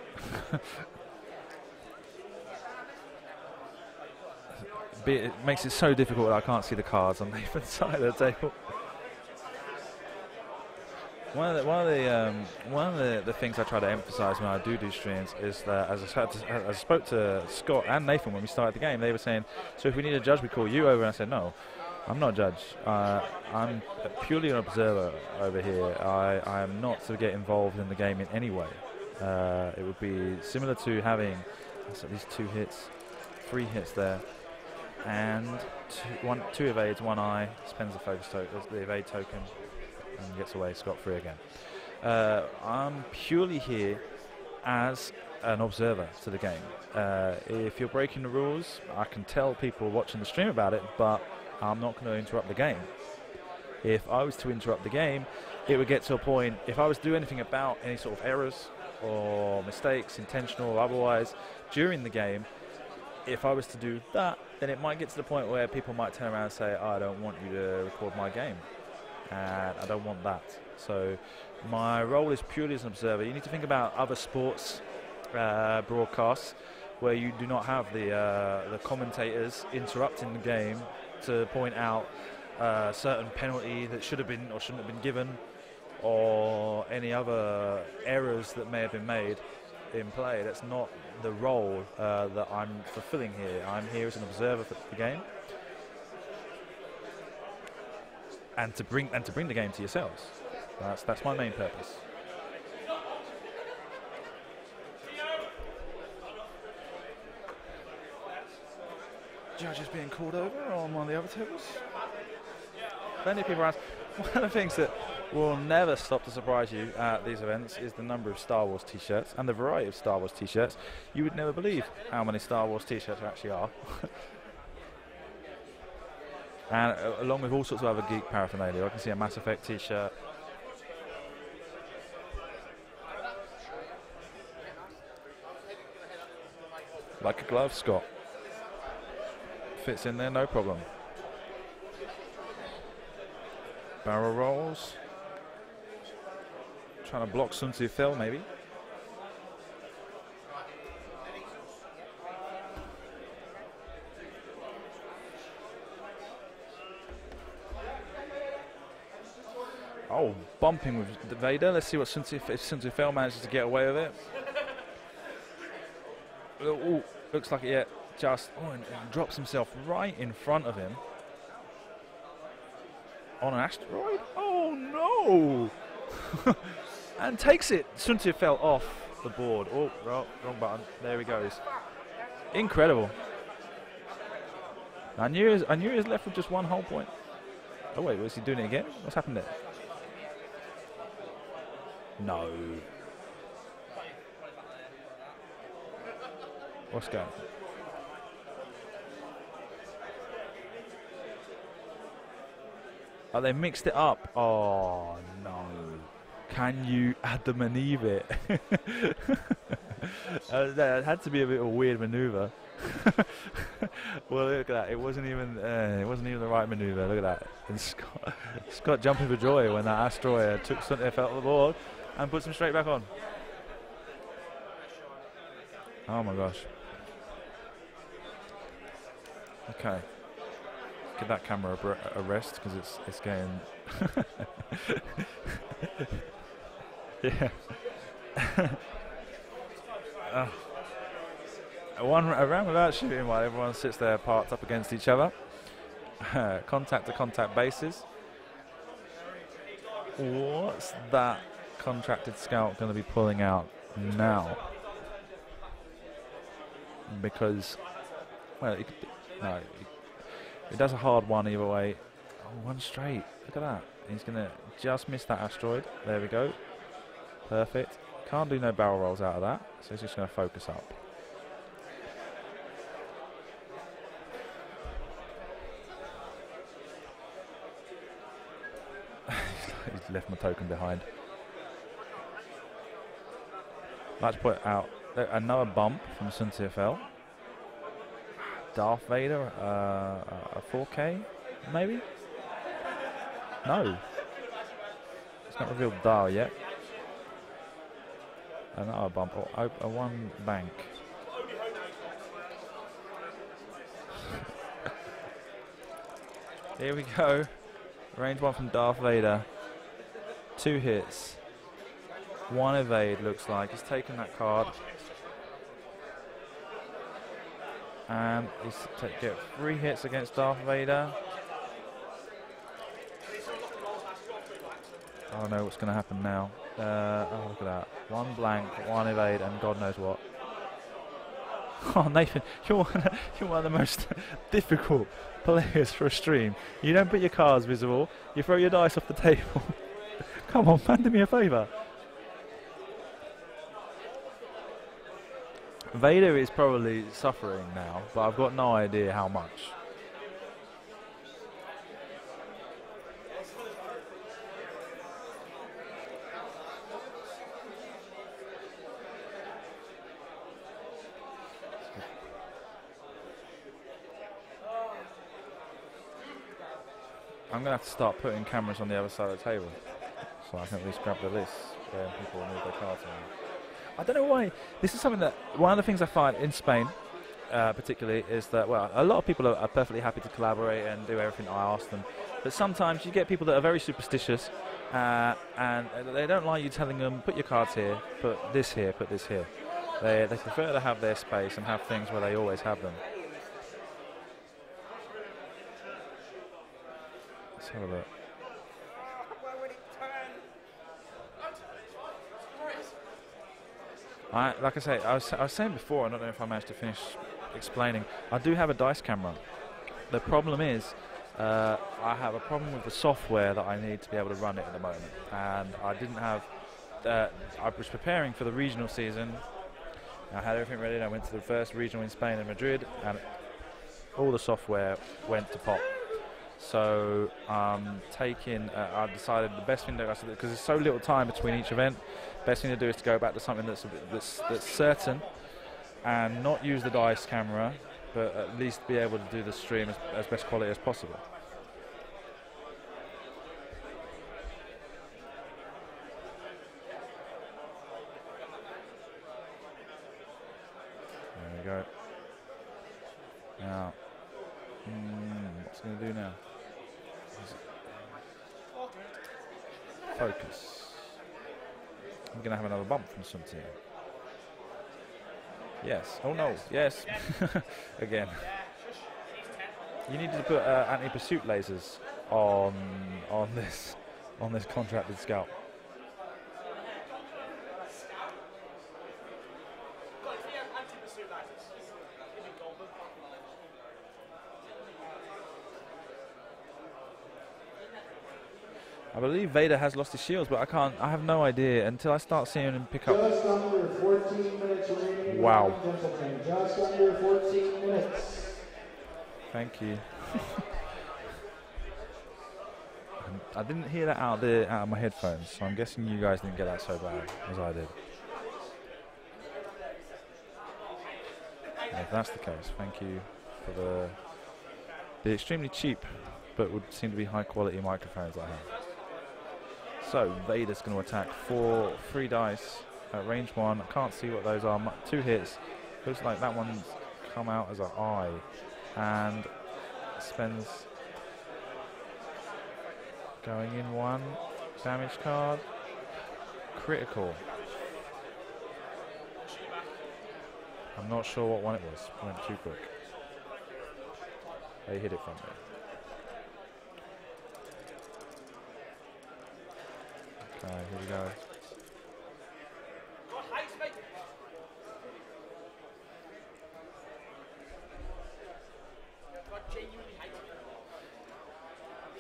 It makes it so difficult that I can't see the cards on Nathan's side of the table. One of the things I try to emphasise when I do streams is that, as I spoke to Scott and Nathan when we started the game, they were saying, so if we need a judge, we call you over. And I said, no, I'm not a judge. I'm purely an observer over here. I am not to get involved in the game in any way. It would be similar to having at least 2 hits, 3 hits there, and 2 evades, 1 eye, spends the focus token, the evade token, and gets away scot-free again. I'm purely here as an observer to the game. If you're breaking the rules, I can tell people watching the stream about it, but I'm not going to interrupt the game. If I was to interrupt the game, it would get to a point, if I was to do anything about any sort of errors or mistakes, intentional or otherwise, during the game, if I was to do that, then it might get to the point where people might turn around and say, oh, I don't want you to record my game. And I don't want that. So my role is purely as an observer. You need to think about other sports broadcasts where you do not have the commentators interrupting the game to point out a certain penalty that should have been or shouldn't have been given, or any other errors that may have been made in play. That's not the role that I'm fulfilling here. I'm here as an observer for the game. And to bring the game to yourselves. That's my main purpose. Judges being called over on one of the other tables. Plenty of people ask. One of the things that will never stop to surprise you at these events is the number of Star Wars t-shirts and the variety of Star Wars t-shirts. You would never believe how many Star Wars t-shirts there actually are. And along with all sorts of other geek paraphernalia. I can see a Mass Effect t-shirt. Like a glove, Scott. Fits in there, no problem. Barrel rolls. Trying to block Sun Tzu Fei, maybe. Oh, bumping with Vader. Let's see what if Sun Tzu Fei manages to get away with it. Oh, looks like it just and drops himself right in front of him on an asteroid. Oh no! And takes it. Sun Tzu fell off the board. Oh, wrong button. There he goes. Incredible. I knew he was left with just 1 whole point. Oh wait, was he doing it again? What's happened there? No. What's going on? Oh, they mixed it up. Oh, no. Can you Adam and Eve it? That had to be a bit of a weird maneuver. Well, look at that. It wasn't even the right maneuver. Look at that. And Scott jumping for joy when that asteroid took something out of the board and puts him straight back on. Oh my gosh. Okay. Give that camera a rest because it's getting. Yeah. A round without shooting while everyone sits there parked up against each other. Contact to contact bases. What's that contracted scout going to be pulling out now? Because, well, it could, no, it does a hard one either way. Oh, one straight. Look at that. He's going to just miss that asteroid. There we go. Perfect. Can't do no barrel rolls out of that, so he's just going to focus up. He's left my token behind. Let's put out another bump from Sun TFL. Darth Vader, a 4K, maybe? No. It's not revealed dial yet. Another bump, or a one bank. Here we go. Range 1 from Darth Vader. 2 hits. 1 evade, looks like. He's taken that card. And he's get 3 hits against Darth Vader. I don't know what's going to happen now. Oh, look at that. 1 blank, 1 evade, and God knows what. Oh, Nathan, you're one of the most difficult players for a stream. You don't put your cards visible. You throw your dice off the table. Come on, man, do me a favour. Vader is probably suffering now, but I've got no idea how much. I'm going to have to start putting cameras on the other side of the table so I can at least grab the list where people move their cards around. I don't know why. This is something that, one of the things I find in Spain particularly is that, well, a lot of people are perfectly happy to collaborate and do everything I ask them. But sometimes you get people that are very superstitious and they don't like you telling them, put your cards here, put this here, put this here. They prefer to have their space and have things where they always have them. Let's have a look. Like I say, I was saying before, I don't know if I managed to finish explaining, I do have a dice camera. The problem is, I have a problem with the software that I need to be able to run it at the moment. And I didn't have, I was preparing for the regional season. I had everything ready, and I went to the first regional in Spain in Madrid, and all the software went to pot. So I decided the best thing to do, because there's so little time between each event, best thing to do is to go back to something that's certain and not use the dice camera, but at least be able to do the stream as best quality as possible. There we go. Now, what's he going to do now? Focus. I'm going to have another bump from some team. Yes. Oh no. Yes. Again. You needed to put anti-pursuit lasers on this contracted scout. I believe Vader has lost his shields, but I have no idea until I start seeing him pick up. Just under 14 minutes remaining. Wow. Just under 14 minutes. Thank you. I didn't hear that out of my headphones, so I'm guessing you guys didn't get that so bad as I did. And if that's the case, thank you for the extremely cheap but would seem to be high quality microphones I have. So Vader's going to attack 3 dice at range 1. I can't see what those are. 2 hits. Looks like that one's come out as an eye, and spends going in 1 damage card. Critical. I'm not sure what one it was. Went too quick. They hit it from there. Okay, here we go.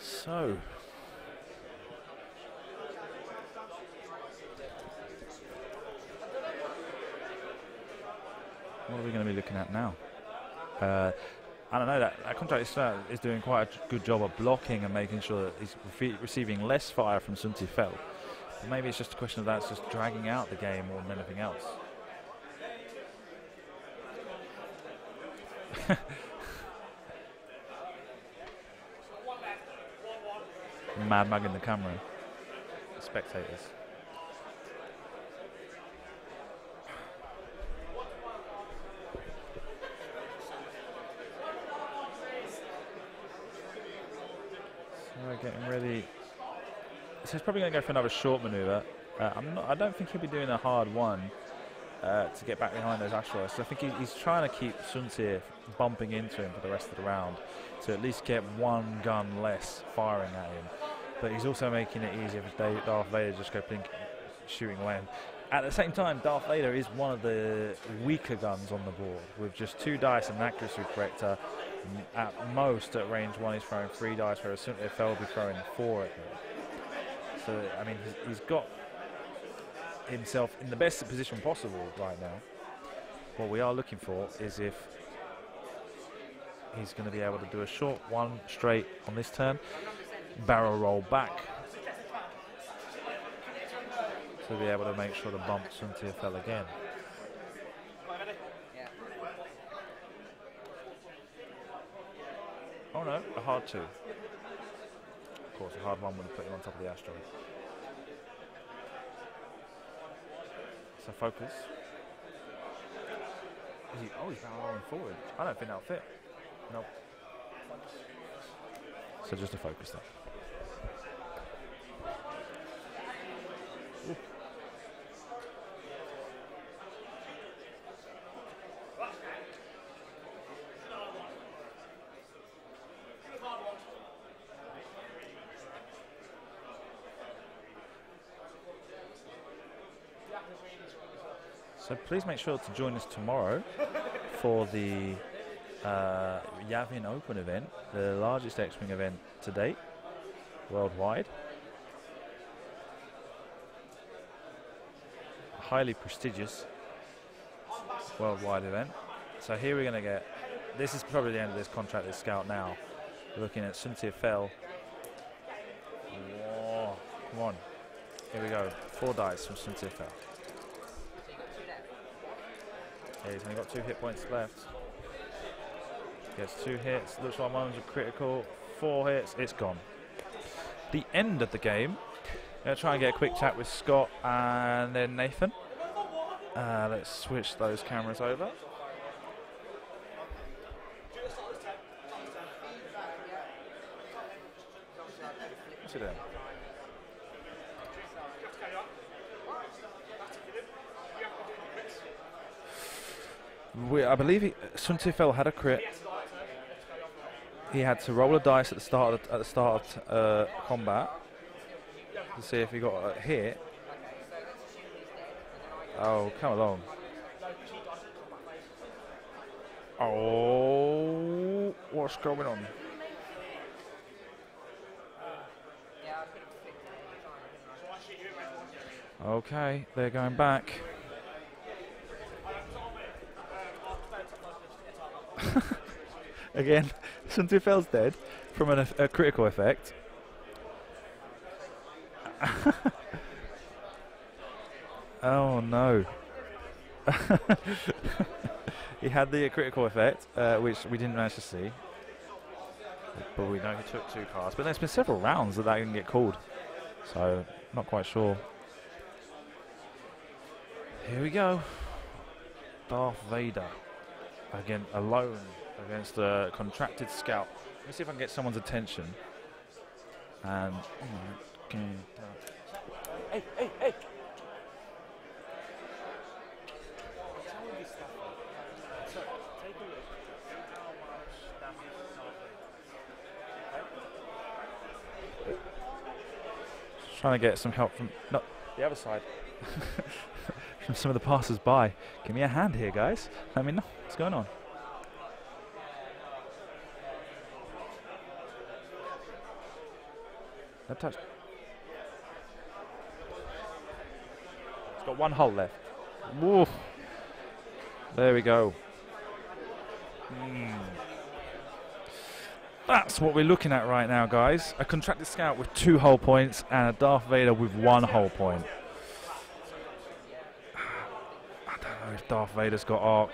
So, what are we going to be looking at now? I don't know, that contractor is doing quite a good job of blocking and making sure that he's receiving less fire from Sun Tzu Fel. But maybe it's just a question of that's just dragging out the game more than anything else. Mad mugging the camera. The spectators. So we're getting ready. So he's probably going to go for another short manoeuvre. I don't think he'll be doing a hard one to get back behind those asteroids. So I think he's trying to keep Sun Tzu bumping into him for the rest of the round to at least get one gun less firing at him. But he's also making it easier for Darth Vader to just go shooting away. At the same time, Darth Vader is one of the weaker guns on the board with just 2 dice and an accuracy corrector. At most, at range 1, he's throwing 3 dice, whereas Sun Tzu Fel will be throwing 4 at him. So, I mean, he's got himself in the best position possible right now. What we are looking for is if he's going to be able to do a short one straight on this turn, barrel roll back to be able to make sure to bump Sun Tzu Fel again. Oh no, a hard 2. Of course, a hard 1 would have put him on top of the asteroid. So focus. He's barrel rolling forward. I don't think that'll fit. Nope. So just a focus there. Ooh. So please make sure to join us tomorrow for the Yavin Open event, the largest X-Wing event to date, worldwide. Highly prestigious worldwide event. So here we're going to get, this is probably the end of this contract, this scout now. We're looking at Sun Tzu Fel. Whoa, come on. Here we go, 4 dice from Sun Tzu Fel. Yeah, he's only got 2 hit points left. Gets 2 hits, looks like one's a critical, 4 hits, it's gone. The end of the game. Going to try and get a quick chat with Scott and then Nathan. Let's switch those cameras over. What's he doing? I believe Sun Tzu Fel had a crit. He had to roll a dice at the start of combat to see if he got a hit. Oh, come along. Oh, what's going on? Okay, they're going back. Again, Sun Tzu Fel's dead from a critical effect. Oh no. He had the critical effect, which we didn't manage to see. But we know he took 2 cards. But there's been several rounds that didn't get called. So, not quite sure. Here we go. Darth Vader. Again, alone against a contracted scout. Let me see if I can get someone's attention. And hey, hey, hey! Trying to get some help from the other side. From some of the passers-by. Give me a hand here, guys. Let me know what's going on. No touch. It's got one hole left. Woof. There we go. That's what we're looking at right now, guys. A contracted scout with 2 hull points and a Darth Vader with 1 hull point. I don't know if Darth Vader's got arc.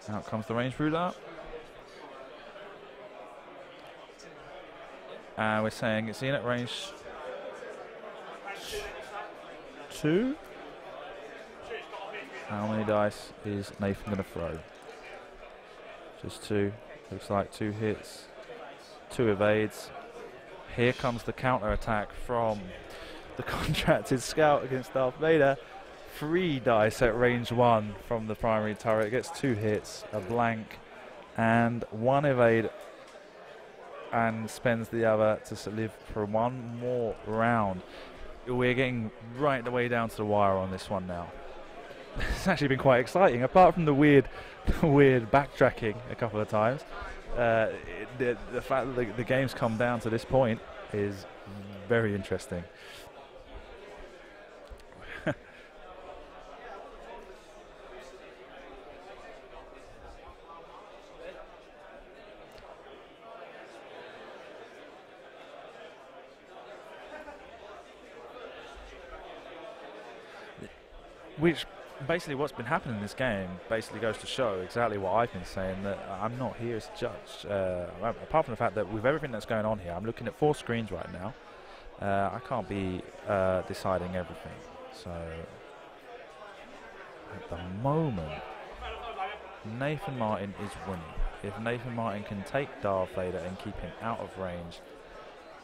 Out comes the range ruler. And we're saying it's in at range 2. How many dice is Nathan going to throw? Just 2. Looks like 2 hits, 2 evades. Here comes the counter attack from the contracted scout against Darth Vader. 3 dice at range 1 from the primary turret. Gets 2 hits, a blank, and 1 evade, and spends the other to live for 1 more round. We're getting right the way down to the wire on this one now. It's actually been quite exciting, apart from the weird backtracking a couple of times. The fact that the game's come down to this point is very interesting. Which basically what's been happening in this game basically goes to show exactly what I've been saying, that I'm not here as a judge. Apart from the fact that with everything that's going on here, I'm looking at 4 screens right now. I can't be deciding everything. So at the moment, Nathan Martin is winning. If Nathan Martin can take Darth Vader and keep him out of range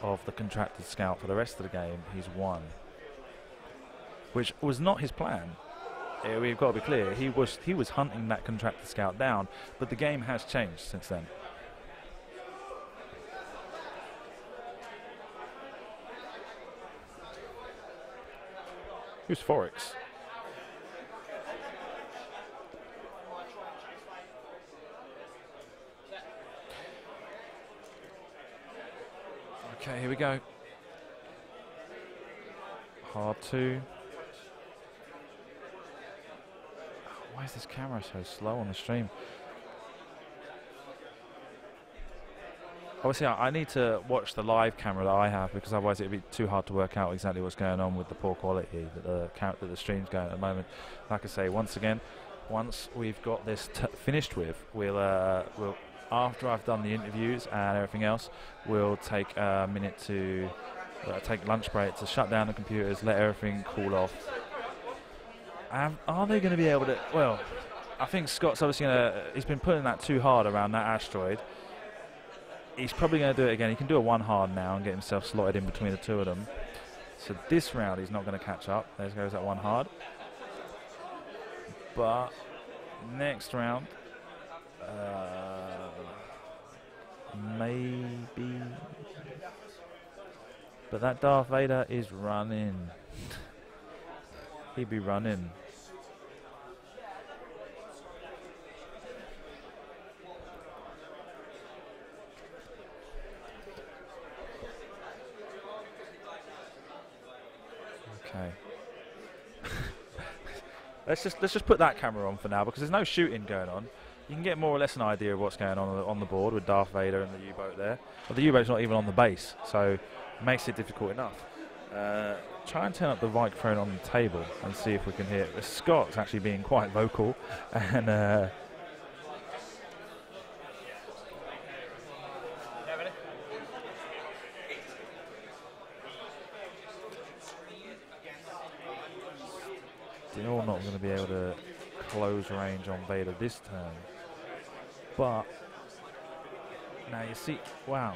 of the contracted scout for the rest of the game, he's won. Which was not his plan. We've got to be clear. He was hunting that contracted scout down, but the game has changed since then. Who's Forex? Okay, here we go. Hard 2. Why is this camera so slow on the stream? Obviously, I need to watch the live camera that I have, because otherwise it would be too hard to work out exactly what's going on with the poor quality that the stream's going at the moment. Like I say, once again, once we've got this finished with, we'll after I've done the interviews and everything else, we'll take a minute to take lunch break to shut down the computers, let everything cool off. Are they going to be able to? Well, I think Scott's obviously he's been putting that too hard around that asteroid. He's probably going to do it again. He can do a 1 hard now and get himself slotted in between the 2 of them. So this round he's not going to catch up. There goes that 1 hard. But next round, maybe. But that Darth Vader is running. He'd be running. Okay. let's just put that camera on for now, because there's no shooting going on. You can get more or less an idea of what's going on the board with Darth Vader and the U-boat there. Well, the U-boat's not even on the base, so it makes it difficult enough. Try and turn up the microphone on the table and see if we can hear it. Scott's actually being quite vocal, and still not going to be able to close range on Vader this turn. But now you see, wow.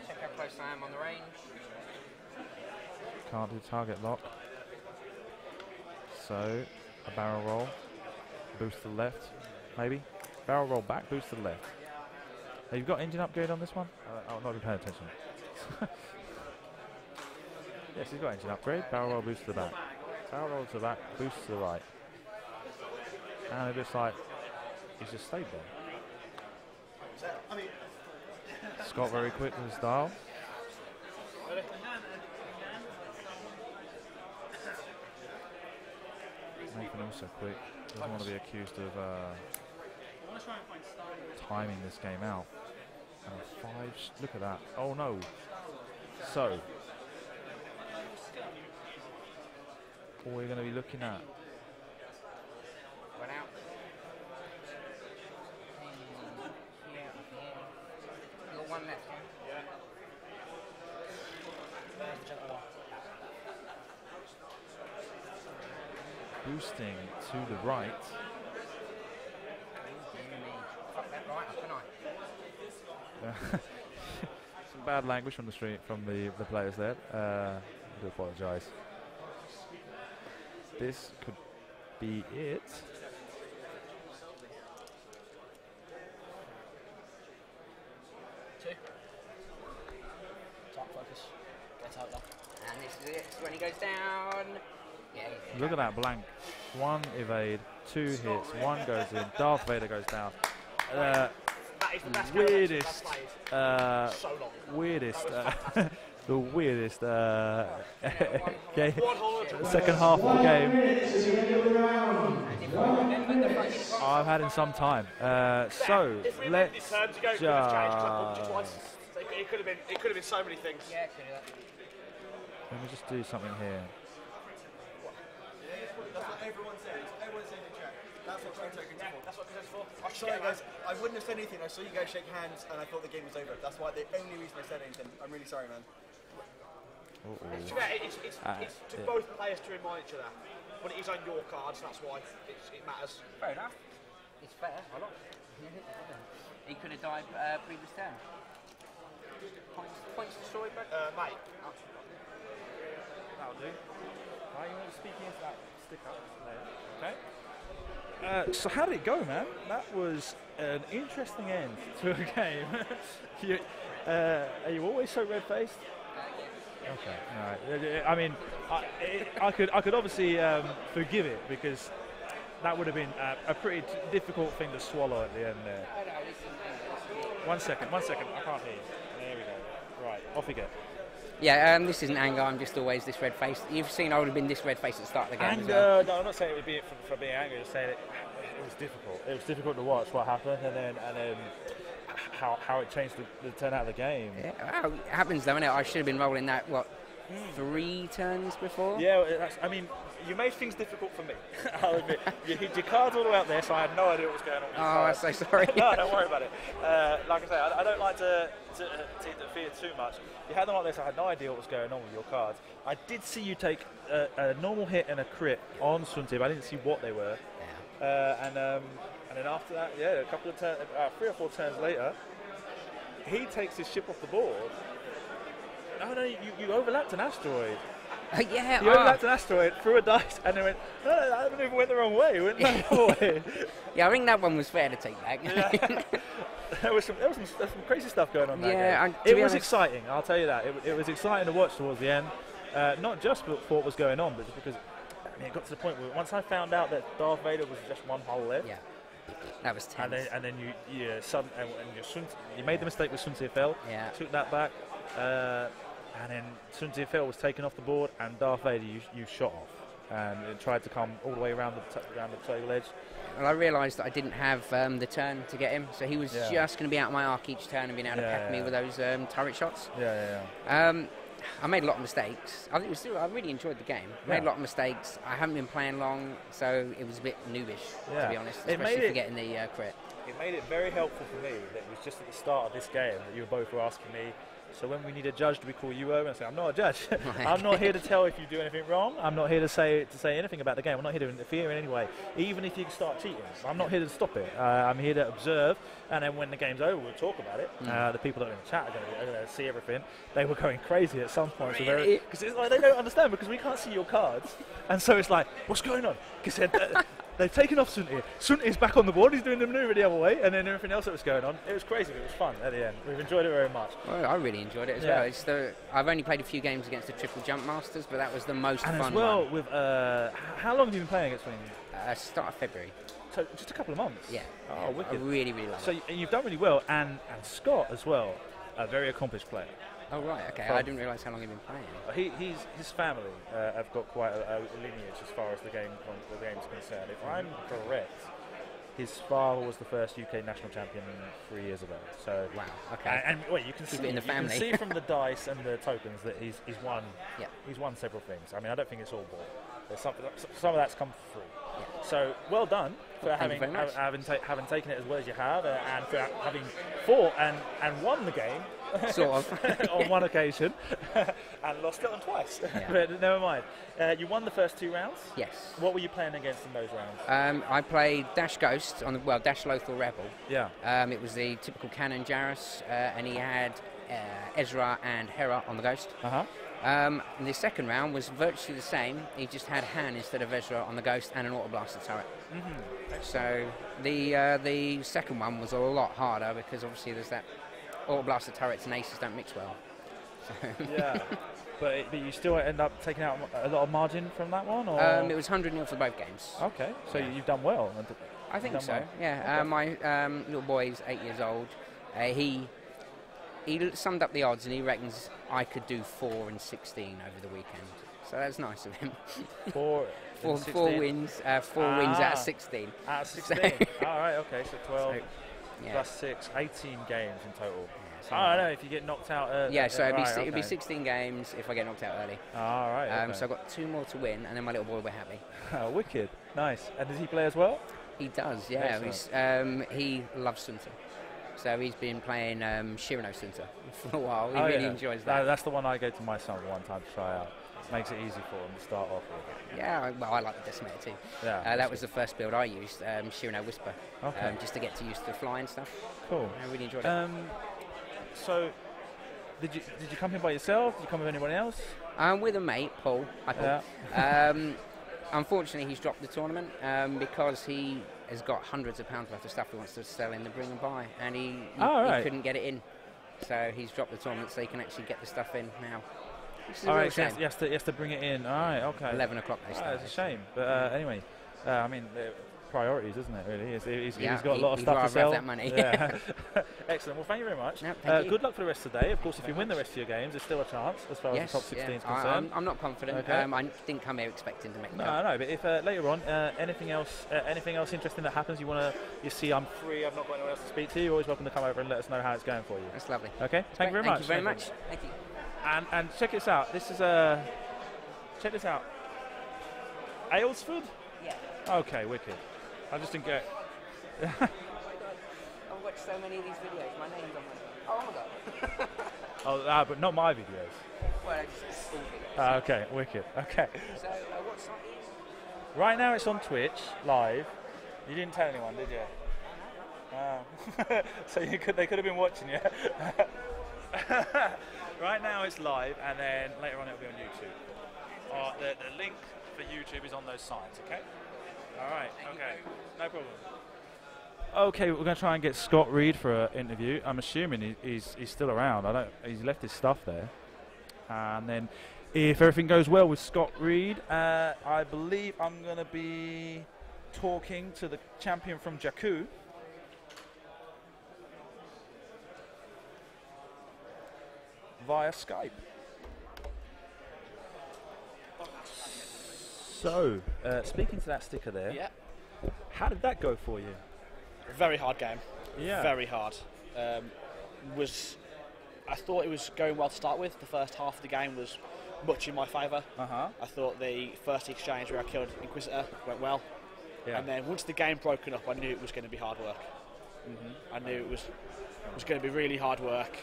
Check how close I am on the range. Can't do target lock. So a barrel roll, boost to the left, maybe. Barrel roll back, boost to the left. Have you got engine upgrade on this one? I'll not be paying attention. Yes, he's got engine upgrade. Barrel roll, boost to the back. Barrel roll to the back, boost to the right. And it looks like he's just stayed there. Scott very quick with his dial. Nathan also quick. Doesn't want to be accused of timing this game out. And a 5. Look at that. Oh no. So, what we're going to be looking at. Went out. You got one left. Yeah. Boosting to the right. Fuck that right, couldn't I? Some bad language from the street from the players there. I do apologise. This could be it. Two. Top focus. Get out there. And this is it. This is when he goes down. Yeah. Look at that blank. 1 evade, 2 hits, 1 goes in. Darth Vader goes down. That is the best Weirdest. so long. Weirdest. The weirdest game. Second half of the game I've had in some time. So let's just. It could have been so many things. Yeah, could do that. Let me just do something here. That's what everyone says. Everyone's saying in chat. That's what tokens are for. That's what it's for. Sorry guys, I wouldn't have said anything. I saw you guys shake hands and I thought the game was over. That's why the only reason I said anything. I'm really sorry, man. It's to both players to remind each other. But it is on your cards, that's why it matters. Fair enough. It's fair. He could have died previous turn. Points destroyed, but Mate. That'll do. Right, you want to speak into that stick up there? Okay. So how did it go, man? That was an interesting end to a game. Are you always so red-faced? Okay, all right. I mean, I could obviously forgive it because that would have been a pretty difficult thing to swallow at the end there. 1 second. I can't hear you. There we go. Right, off you go. yeah, this isn't anger. I'm just always this red faced. You've seen I would have been this red faced at the start of the game. Anger? No, I'm not saying it would be for being angry. I'm saying it was difficult. It was difficult to watch what happened, and then how it changed the turn out of the game. Yeah, well, it happens though, innit? I should have been rolling that 3 turns before. Yeah, I mean, you made things difficult for me. I'll admit. You hid your cards all the way out there, so I had no idea what was going on with your cards. I'm so sorry. No, don't worry about it. Like I say, I don't like to interfere too much. You had them up there, so I had no idea what was going on with your cards. I did see you take a normal hit and a crit on Sunti, but I didn't see what they were. Yeah. And then after that, a couple of 3 or 4 turns later, he takes his ship off the board. No, you overlapped an asteroid. Yeah. You overlapped an asteroid, threw a dice, and then went, no, that maneuver went the wrong way. It went the other way. Yeah, I think that one was fair to take back. Yeah. There was some crazy stuff going on there. Yeah, It was exciting, I'll tell you that. It was exciting to watch towards the end. Not just for what was going on, but just because it got to the point where once I found out that Darth Vader was just one hole left. Yeah. That was tense. And then you made the mistake with Sun Tfl. Yeah. Took that back. And then Sun Tfl was taken off the board, and Darth Vader you shot off, and it tried to come all the way around the table edge. Well, I realised that I didn't have the turn to get him, so he was just going to be out of my arc each turn and being able to pepper me with those turret shots. I made a lot of mistakes. I really enjoyed the game. Made a lot of mistakes. I haven't been playing long, so it was a bit noobish, to be honest, especially for getting the crit. It made it very helpful for me that it was just at the start of this game that you both were asking me, So when we need a judge, do we call you over and say, I'm not a judge. I'm not here to tell if you do anything wrong. I'm not here to say anything about the game. I'm not here to interfere in any way. Even if you start cheating, I'm not here to stop it. I'm here to observe, and then when the game's over, we'll talk about it. The people that are in the chat are going to see everything. They were going crazy at some point. Really? Because it's like they don't understand, because we can't see your cards. And so it's like, what's going on? Because they've taken off Sunti. Sunti's back on the board. He's doing the maneuver the other way, and then everything else that was going on. It was crazy, but it was fun at the end. We've enjoyed it very much. Well, I really enjoyed it as well. I've only played a few games against the Triple Jump Masters, but that was the most and fun as well, one. with how long have you been playing against me? Start of February. So just a couple of months. Yeah. Oh, wicked. I really, really love it. So you've done really well, and Scott as well, a very accomplished player. Oh right, okay. I didn't realise how long he'd been playing. His family have got quite a lineage as far as the game's concerned. If I'm correct, his father was the first UK national champion 3 years ago. So wow, okay. And well, you can Keep see it in the family. You can see from the dice and the tokens that he's won. Yeah. He's won several things. I mean, I don't think it's all bought. There's some of that's come through. Yeah. So well done for having taken it as well as you have, and for having fought and won the game. Sort of. On one occasion, and lost it on twice. Yeah. But never mind. You won the first 2 rounds. Yes. What were you playing against in those rounds? I played Dash Ghost Dash Lothal Rebel. Yeah. It was the typical Cannon Jarrus, and he had Ezra and Hera on the Ghost. And the second round was virtually the same. He just had Han instead of Ezra on the Ghost and an Auto Blaster turret. So the second one was a lot harder, because obviously there's that Auto Blaster turrets and aces don't mix well. So Yeah. But you still end up taking out a lot of margin from that one? Or? It was 100-0 for both games. Okay, so you've done well. I think so, well. yeah. Okay. My little boy's 8 years old. He summed up the odds, and he reckons I could do 4 and 16 over the weekend. So that's nice of him. 4 wins, 4 wins out of 16. Out of 16. All right, okay, so 12 plus 6, 18 games in total. I don't know if you get knocked out. So it'd be 16 games if I get knocked out early. All right. Okay. So I've got 2 more to win, and then my little boy will be happy. Oh, wicked, nice. And does he play as well? He does, yeah. He loves Sunta. So he's been playing Shirano Sunta for a while. He really enjoys that. That's the one I go to my son one time to try out. Makes it easy for him to start off with. Yeah, well, I like the Decimator too. Yeah, that was the first build I used, Shirano Whisper, just to get to use the fly and stuff. Cool. I really enjoyed it. So, did you come here by yourself? Did you come with anyone else? With a mate, Paul. Hi, Paul. Yeah. Unfortunately, he's dropped the tournament because he has got hundreds of pounds worth of stuff he wants to sell in the bring and buy, and he couldn't get it in. So he's dropped the tournament so he can actually get the stuff in now. All right, so he has to bring it in. All right, okay. 11 o'clock they start. It's a shame, but anyway, I mean, priorities, isn't it? Really, he's got a lot of he'd stuff to rather sell. have that money. Yeah. Excellent. Well, thank you very much. No, thank you. Good luck for the rest of the day. Of course, if you win the rest of your games, there's still a chance as far as the top 16 is concerned. I'm not confident. Okay. I didn't come here expecting to make the cut. No, but if later on anything else interesting that happens, you see I'm free, I've not got anyone else to speak to, you're always welcome to come over and let us know how it's going for you. That's lovely. Okay, thank you very much. Thank you very much. Thank you. And check this out. This is check this out. Aylesford? Yeah. Okay, wicked. I just didn't get. I've watched so many of these videos. My name's on my. Oh my god. But not my videos. Well, it's school videos. Okay, wicked. Okay. So, what site is? Right now it's on Twitch live. You didn't tell anyone, did you? So they could have been watching you. Right now it's live, and then later on it'll be on YouTube. The link for YouTube is on those signs, okay? All right, okay, no problem. Okay, we're going to try and get Scott Reed for an interview. I'm assuming he's still around. He's left his stuff there. And then if everything goes well with Scott Reed, I believe I'm going to be talking to the champion from Jakku. Via Skype. So, speaking to that sticker there, how did that go for you? Very hard game. Yeah. Very hard. I thought it was going well to start with. The first half of the game was much in my favour. I thought the first exchange where I killed Inquisitor went well. Yeah. And then once the game broken up, I knew it was going to be hard work. I knew it was going to be really hard work.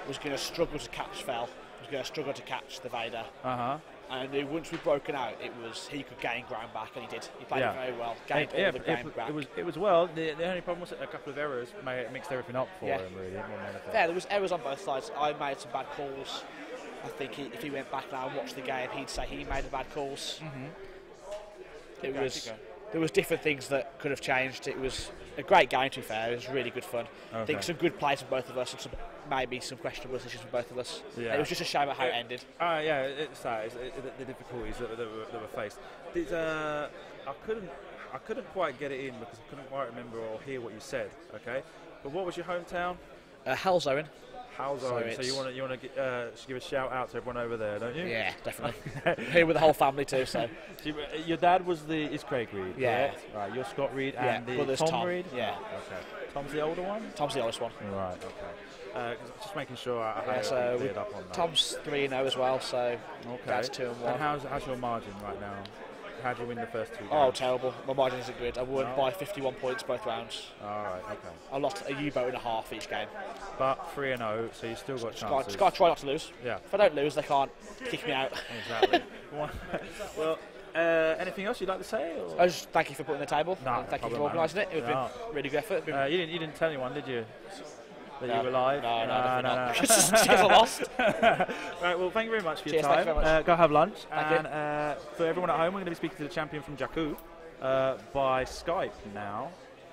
was going to struggle to catch Fell. Was going to struggle to catch the Vader. Uh-huh. And once we'd broken out, it was he could gain ground back, and he did. He played it very well. Gained all the ground back. It was well. The only problem was a couple of errors mixed everything up for him, really. Yeah, there was errors on both sides. I made some bad calls. I think if he went back now and watched the game, he'd say he made the bad calls. There was different things that could have changed. It was a great game, to be fair. It was really good fun. I think some good plays from both of us, and maybe some questionable decisions from both of us. Yeah. It was just a shame about how it ended. Yeah, it's that. It's the difficulties that were faced. I couldn't quite get it in because I couldn't quite remember or hear what you said. Okay, but what was your hometown? Halzowen. Halzowen. So you want to give a shout out to everyone over there, don't you? Yeah, definitely. Here with the whole family too. So your dad is Craig Reed. Yeah. Right. Right. You're Scott Reed and the Tom Reed. Yeah. Okay. Tom's the older one. Tom's the oldest one. Right. Okay. Just making sure I cleared up on that. Tom's 3-0 as well, so Dad's 2-1. And how's your margin right now? How did you win the first 2 games? Oh, terrible. My margin isn't good. I won by 51 points both rounds. Alright, okay. I lost a U-boat and a half each game. But 3-0, so you still got chances. Just got to try not to lose. Yeah. If I don't lose, they can't kick me out. Exactly. Well, anything else you'd like to say? Or? I just thank you for putting the table. No, thank you for organising it. It's been a really good effort. You didn't tell anyone, did you? That you were live? No. Just I lost. Right, well, thank you very much for your time. Go have lunch. And for everyone at home, we're going to be speaking to the champion from Jakku by Skype now.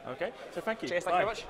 Okay, so thank you. Cheers, thank you very much.